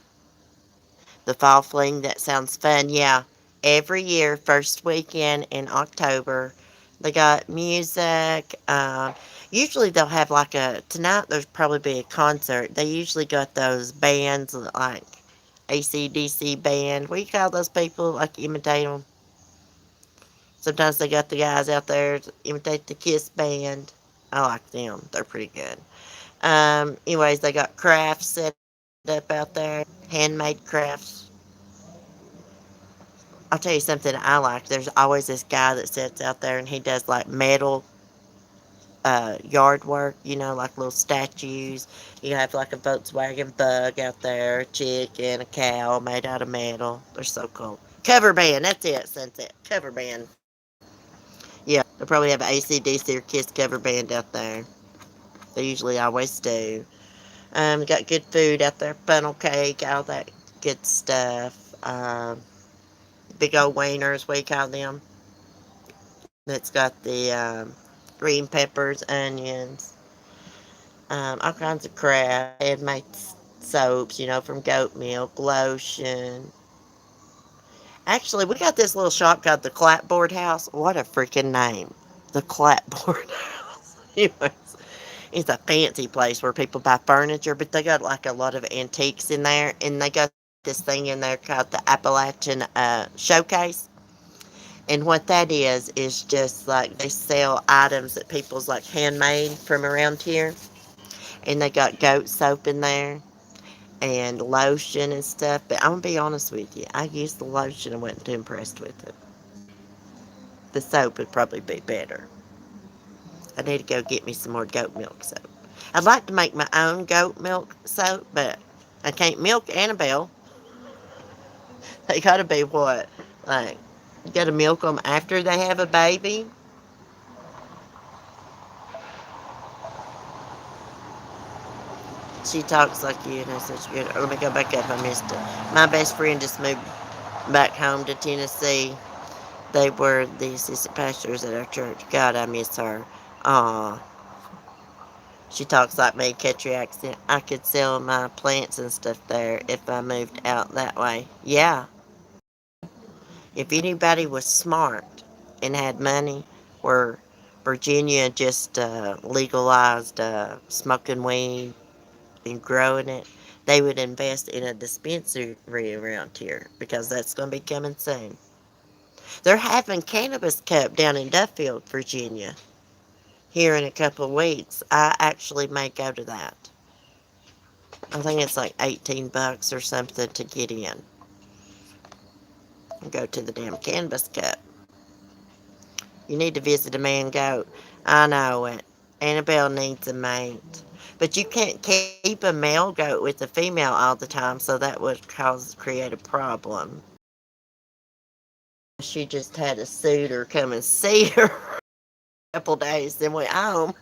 The fall fling, that sounds fun. Yeah, every year, first weekend in October, they got music. Usually they'll have tonight there's probably be a concert. They usually got those bands like AC/DC band. What do you call those people? Like imitate them. Sometimes they got the guys out there to imitate the Kiss band. I like them. They're pretty good. Anyways, they got crafts set up out there, handmade crafts. I'll tell you something I like. There's always this guy that sits out there and he does like metal yard work, like little statues. You have like a Volkswagen bug out there, a chicken, a cow made out of metal. They're so cool. Cover band, that's it, Sunset. Cover band. Yeah, they'll probably have an AC/DC or Kiss cover band out there. They usually always do. Got good food out there, funnel cake, all that good stuff. Big old wieners, we call them. That's got the green peppers, onions, all kinds of crap. Handmade soaps, from goat milk, lotion. Actually, we got this little shop called the Clapboard House. What a freaking name. The Clapboard House. Anyways, it's a fancy place where people buy furniture, but they got like a lot of antiques in there, and they got this thing in there called the Appalachian Showcase. And what that is just like they sell items that people's like handmade from around here. And they got goat soap in there and lotion and stuff. But I'm gonna be honest with you, I used the lotion and wasn't too impressed with it. The soap would probably be better. I need to go get me some more goat milk soap. I'd like to make my own goat milk soap, but I can't milk Annabelle. They gotta be what? Like, you gotta milk them after they have a baby? She talks like you know such good. Let me go back up. I missed it. My best friend just moved back home to Tennessee. They were the assistant pastors at our church. God, I miss her. Aw. She talks like me, country accent. I could sell my plants and stuff there if I moved out that way. Yeah. If anybody was smart and had money, where Virginia just legalized smoking weed and growing it, they would invest in a dispensary around here because that's going to be coming soon. They're having Cannabis Cup down in Duffield, Virginia, here in a couple of weeks. I actually may go to that. I think it's like $18 or something to get in and go to the damn Cannabis Cup. You need to visit a man goat. I know it. Annabelle needs a mate. But you can't keep a male goat with a female all the time, so that would create a problem. She just had a suitor come and see her a couple days, then went home.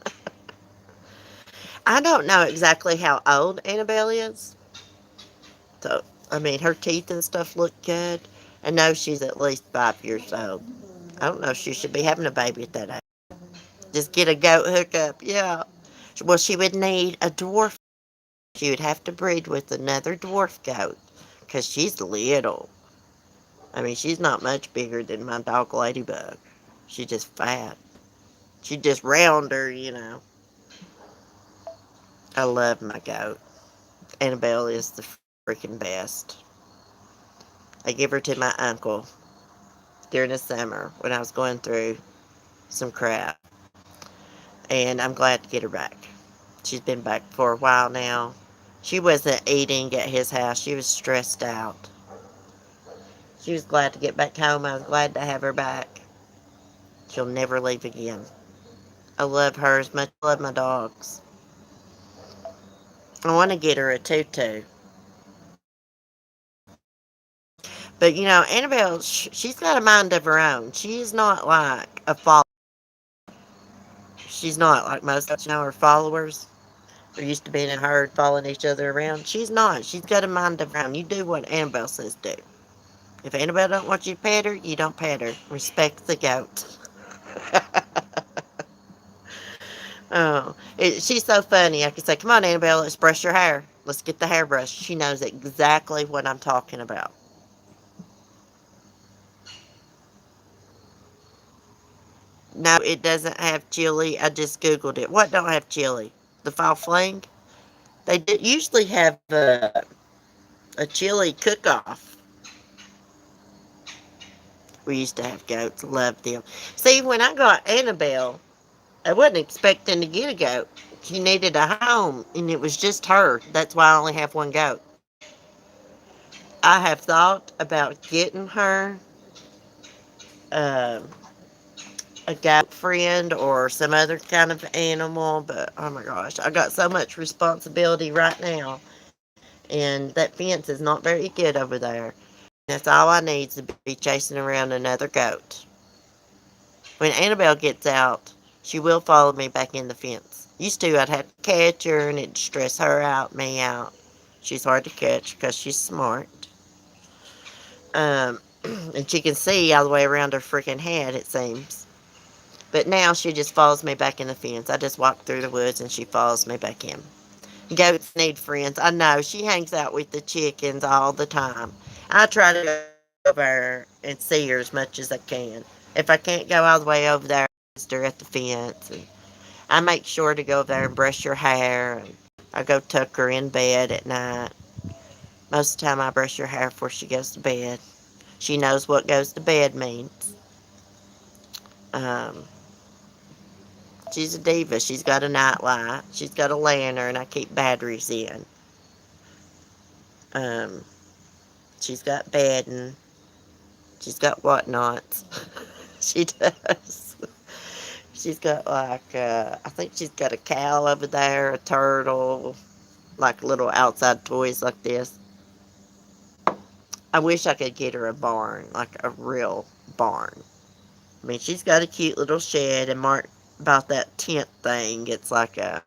I don't know exactly how old Annabelle is. So, I mean, her teeth and stuff look good. I know she's at least 5 years old. I don't know if she should be having a baby at that age. Just get a goat hookup, yeah. Well, she would need a dwarf. She would have to breed with another dwarf goat because she's little. I mean, she's not much bigger than my dog Ladybug. She's just fat. She's just rounder. I love my goat. Annabelle is the freaking best. I give her to my uncle during the summer when I was going through some crap. And I'm glad to get her back. She's been back for a while now. She wasn't eating at his house. She was stressed out. She was glad to get back home. I was glad to have her back. She'll never leave again. I love her as much as I love my dogs. I want to get her a tutu. But Annabelle, she's got a mind of her own. She's not like a follower. She's not like most of her followers. They're used to being in a herd, following each other around. She's not. She's got a mind of her own. You do what Annabelle says do. If Annabelle don't want you to pet her, you don't pet her. Respect the goat. Oh, she's so funny. I can say, come on, Annabelle, let's brush your hair. Let's get the hairbrush. She knows exactly what I'm talking about. No, it doesn't have chili. I just Googled it. What don't have chili? The fall fling? They usually have A chili cook-off. We used to have goats. Loved them. See, when I got Annabelle, I wasn't expecting to get a goat. She needed a home, and it was just her. That's why I only have one goat. I have thought about getting her uh, a goat friend or some other kind of animal, but oh my gosh, I got so much responsibility right now, and that fence is not very good over there. That's all I need to be chasing around another goat. When Annabelle gets out, she will follow me back in the fence. Used to, I'd have to catch her and it'd stress her out, me out. She's hard to catch because she's smart. Um, and she can see all the way around her freaking head, it seems. But now she just follows me back in the fence. I just walk through the woods and she follows me back in. Goats need friends. I know. She hangs out with the chickens all the time. I try to go over there and see her as much as I can. If I can't go all the way over there, I her at the fence. And I make sure to go over there and brush her hair. And I go tuck her in bed at night. Most of the time I brush her hair before she goes to bed. She knows what goes to bed means. Um, she's a diva. She's got a nightlight. She's got a lantern. I keep batteries in. Um, she's got bedding. She's got whatnots. She does. She's got like, I think she's got a cow over there, a turtle, like little outside toys like this. I wish I could get her a barn, like a real barn. I mean, she's got a cute little shed, and Mark bought that tent thing. It's like a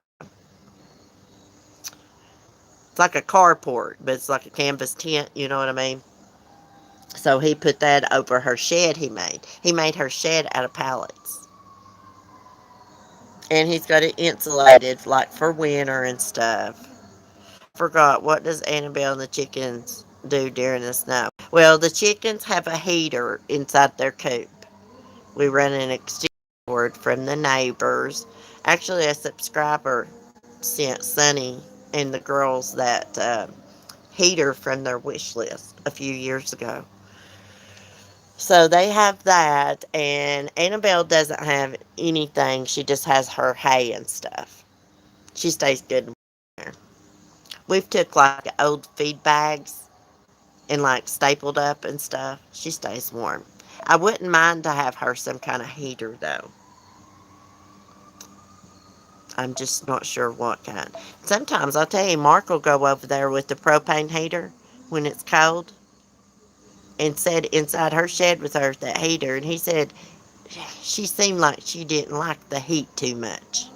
carport, but it's like a canvas tent. You know what I mean? So he put that over her shed. He made her shed out of pallets, and he's got it insulated, like for winter and stuff. I forgot, what does Annabelle and the chickens do during the snow? Well, the chickens have a heater inside their coop. We run an extension cord from the neighbors. Actually, a subscriber sent Sunny and the girls that heater from their wish list a few years ago. So they have that, and Annabelle doesn't have anything. She just has her hay and stuff. She stays good in there. We've took like old feed bags and like stapled up and stuff. She stays warm. I wouldn't mind to have her some kind of heater though. I'm just not sure what kind. Sometimes I'll tell you, Mark will go over there with the propane heater when it's cold and sit inside her shed with her that heater. And he said she seemed like she didn't like the heat too much.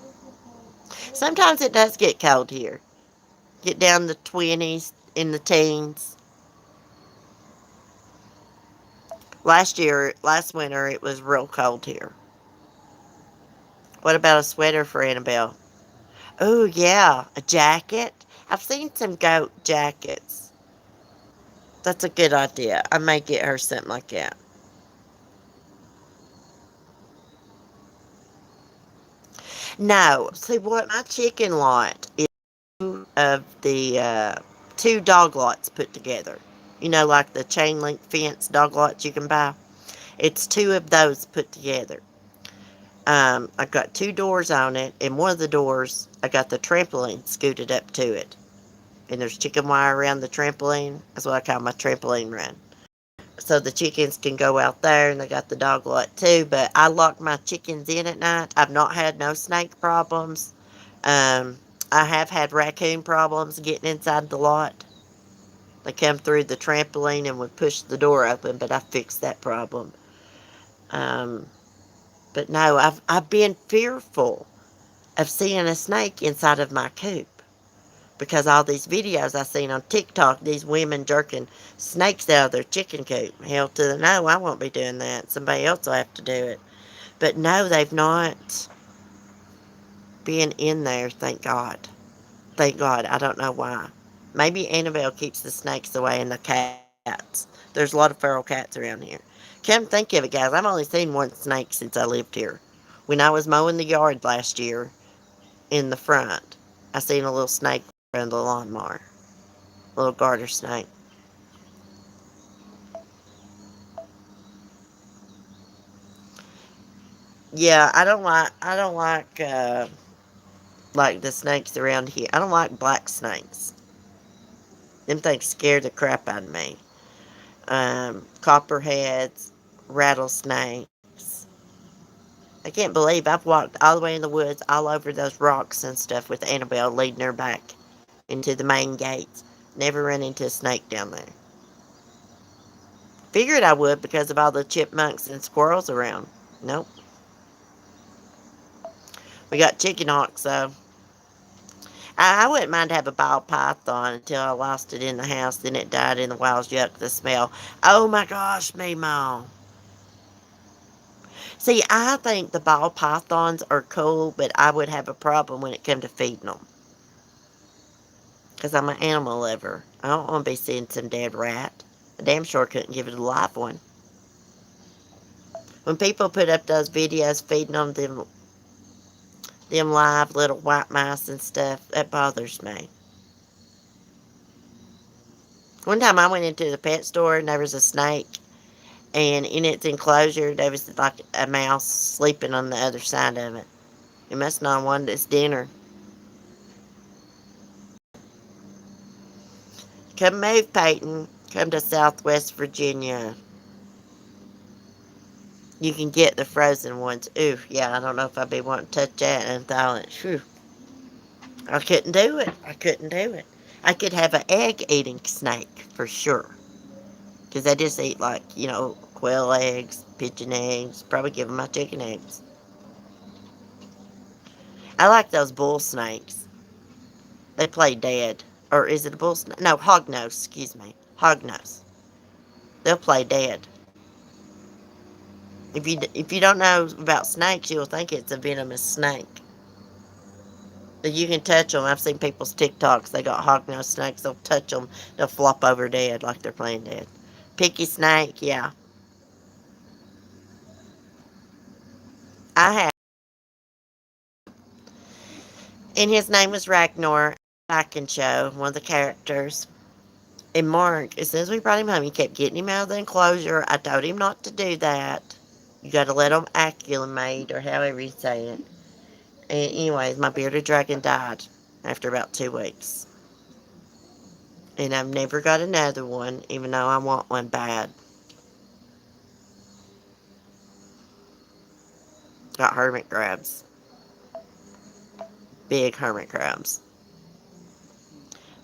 Sometimes it does get cold here. Get down the 20s, in the teens. Last winter, it was real cold here. What about a sweater for Annabelle? Oh, yeah, a jacket. I've seen some goat jackets. That's a good idea. I may get her something like that. No, see what my chicken lot is of the two dog lots put together. You know, like the chain link fence dog lots you can buy. It's two of those put together. I've got two doors on it, and one of the doors, I got the trampoline scooted up to it. And there's chicken wire around the trampoline. That's what I call my trampoline run. So the chickens can go out there, and they got the dog lot too. But I lock my chickens in at night. I've not had no snake problems. Um, I have had raccoon problems getting inside the lot. They come through the trampoline and would push the door open, but I fixed that problem. Um, but no, I've been fearful of seeing a snake inside of my coop because all these videos I seen on TikTok, these women jerking snakes out of their chicken coop. Hell to the no, I won't be doing that. Somebody else will have to do it. But no, they've not been in there, thank God. Thank God. I don't know why. Maybe Annabelle keeps the snakes away and the cats. There's a lot of feral cats around here. Come think of it, guys. I've only seen one snake since I lived here. When I was mowing the yard last year in the front, I seen a little snake around the lawnmower. A little garter snake. Yeah, I don't like the snakes around here. I don't like black snakes. Them things scare the crap out of me. Copperheads, rattlesnakes. I can't believe I've walked all the way in the woods, all over those rocks and stuff with Annabelle leading her back into the main gates. Never run into a snake down there. Figured I would because of all the chipmunks and squirrels around. Nope. We got chicken hawks though. I wouldn't mind to have a ball python until I lost it in the house. Then it died in the wild. Yuck, the smell. Oh my gosh, Meemaw. See, I think the ball pythons are cool, but I would have a problem when it come to feeding them. Because I'm an animal lover. I don't want to be seeing some dead rat. I damn sure couldn't give it a live one. When people put up those videos feeding them live little white mice and stuff, that bothers me. One time I went into the pet store and there was a snake, and in its enclosure there was like a mouse sleeping on the other side of it. It must not have wanted its dinner. Come move, Peyton. Come to Southwest Virginia. You can get the frozen ones. Ooh, yeah, I don't know if I'd be wanting to touch that and thaw it. Phew. I couldn't do it. I couldn't do it. I could have an egg-eating snake for sure. Because they just eat like, quail eggs, pigeon eggs. Probably give them my chicken eggs. I like those bull snakes. They play dead. Or is it a bull snake? No, hognose. Excuse me. Hognose. They'll play dead. If you don't know about snakes, you'll think it's a venomous snake. But you can touch them. I've seen people's TikToks. They got hognose snakes. They'll touch them. They'll flop over dead like they're playing dead. Picky snake, yeah. I have. And his name was Ragnar. I can show one of the characters. And Mark, as soon as we brought him home, he kept getting him out of the enclosure. I told him not to do that. You got to let him acclimate, or however you say it. And anyways, my bearded dragon died after about 2 weeks. And I've never got another one, even though I want one bad. Got hermit crabs. Big hermit crabs.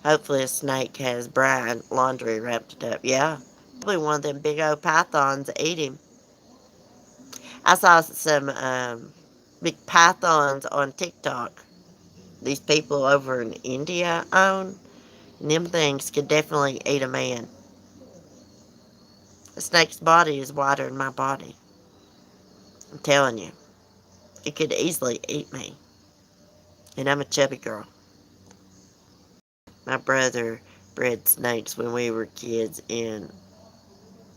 Hopefully a snake has bride laundry wrapped it up. Yeah. Probably one of them big old pythons ate him. I saw some big pythons on TikTok. These people over in India own. And them things could definitely eat a man. A snake's body is wider than my body. I'm telling you. It could easily eat me. And I'm a chubby girl. My brother bred snakes when we were kids in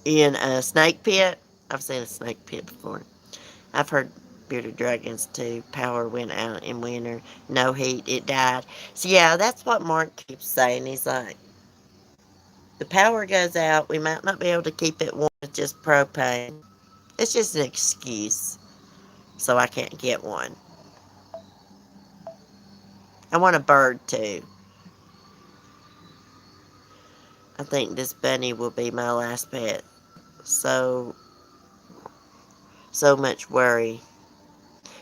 a snake pit. I've seen a snake pit before. I've heard bearded dragons too. Power went out in winter. No heat. It died. So yeah, that's what Mark keeps saying. He's like, the power goes out. We might not be able to keep it warm with just propane. It's just an excuse. So I can't get one. I want a bird too. I think this bunny will be my last pet. So much worry.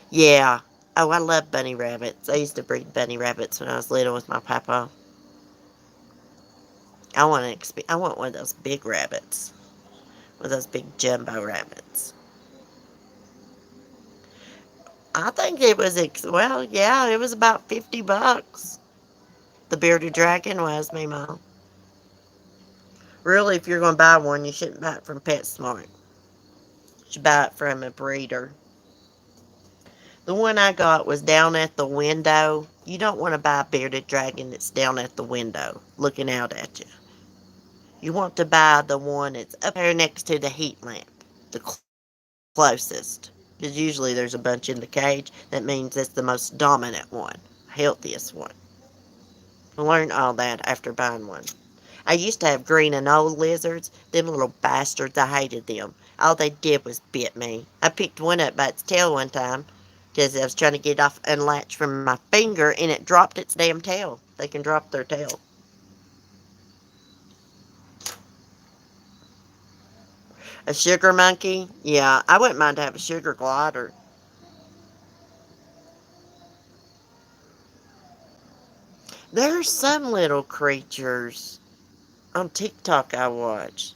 Yeah. Oh, I love bunny rabbits. I used to breed bunny rabbits when I was little with my papa. I want one of those big rabbits. One of those big jumbo rabbits. I think it was, well, yeah, it was about $50. The bearded dragon was, me mom. Really, if you're going to buy one, you shouldn't buy it from PetSmart. You should buy it from a breeder. The one I got was down at the window. You don't want to buy a bearded dragon that's down at the window, looking out at you. You want to buy the one that's up there next to the heat lamp, the closest. Because usually there's a bunch in the cage. That means that's the most dominant one, healthiest one. I learned all that after buying one. I used to have green and old lizards. Them little bastards, I hated them. All they did was bit me. I picked one up by its tail one time because I was trying to get off unlatched from my finger and it dropped its damn tail. They can drop their tail. A sugar monkey? Yeah, I wouldn't mind to have a sugar glider. There are some little creatures on TikTok I watch.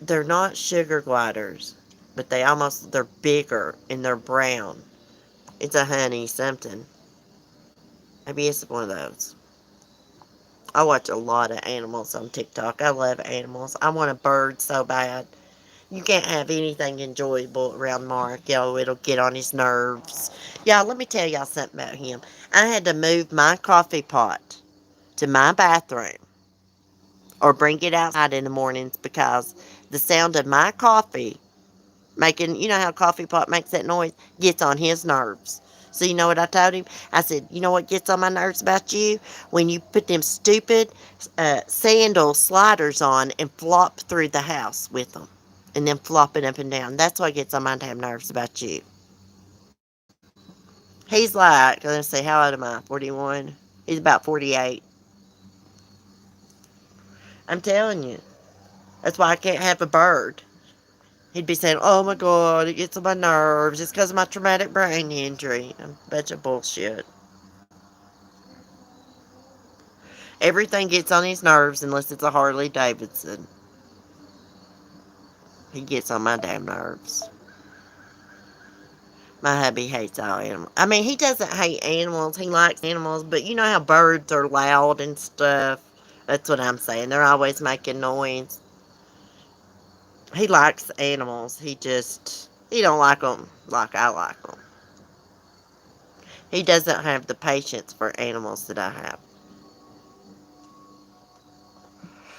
They're not sugar gliders, but they're bigger and they're brown. It's a honey something. Maybe it's one of those. I watch a lot of animals on TikTok. I love animals. I want a bird so bad. You can't have anything enjoyable around Mark. It'll get on his nerves. Y'all, let me tell y'all something about him. I had to move my coffee pot to my bathroom or bring it outside in the mornings because the sound of my coffee making, you know how a coffee pot makes that noise, gets on his nerves. So you know what I told him? I said, you know what gets on my nerves about you? When you put them stupid sandal sliders on and flop through the house with them. And then flopping up and down. That's what gets on my damn nerves about you. He's like, let's see, how old am I? 41? He's about 48. I'm telling you. That's why I can't have a bird. He'd be saying, oh my God, it gets on my nerves. It's because of my traumatic brain injury. A bunch of bullshit. Everything gets on his nerves unless it's a Harley Davidson. He gets on my damn nerves. My hubby hates all animals. I mean, he doesn't hate animals. He likes animals, but you know how birds are loud and stuff? That's what I'm saying. They're always making noise. He likes animals. He don't like them like I like them. He doesn't have the patience for animals that I have.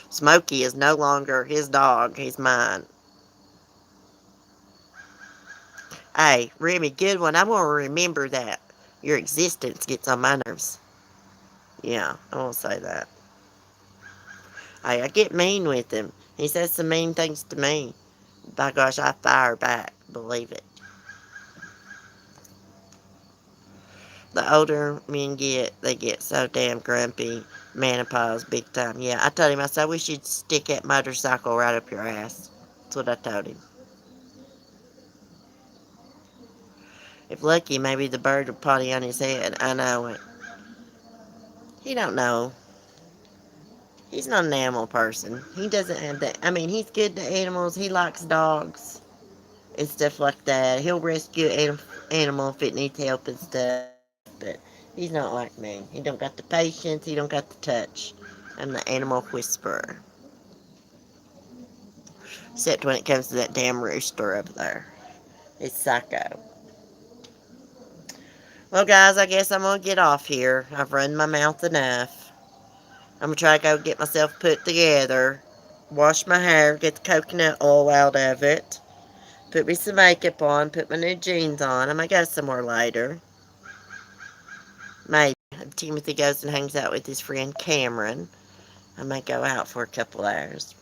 Smokey is no longer his dog. He's mine. Hey, Remy, good one. I'm going to remember that. Your existence gets on my nerves. Yeah, I won't say that. Hey, I get mean with him. He says some mean things to me. By gosh, I fire back. Believe it. The older men get, they get so damn grumpy. Menopause, big time. Yeah, I told him, I said, we should stick that motorcycle right up your ass. That's what I told him. If lucky, maybe the bird would potty on his head. I know it. He don't know. He's not an animal person. He doesn't have that. I mean, he's good to animals. He likes dogs and stuff like that. He'll rescue an animal if it needs help and stuff. But he's not like me. He don't got the patience. He don't got the touch. I'm the animal whisperer. Except when it comes to that damn rooster over there. It's psycho. Well, guys, I guess I'm going to get off here. I've run my mouth enough. I'm going to try to go get myself put together. Wash my hair, get the coconut oil out of it. Put me some makeup on, put my new jeans on. I might go somewhere later. Maybe. If Timothy goes and hangs out with his friend Cameron, I might go out for a couple hours.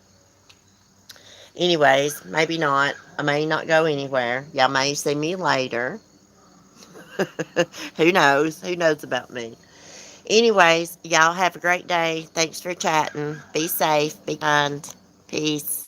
Anyways, maybe not. I may not go anywhere. Y'all may see me later. Who knows? Who knows about me? Anyways, y'all have a great day. Thanks for chatting. Be safe. Be kind. Peace.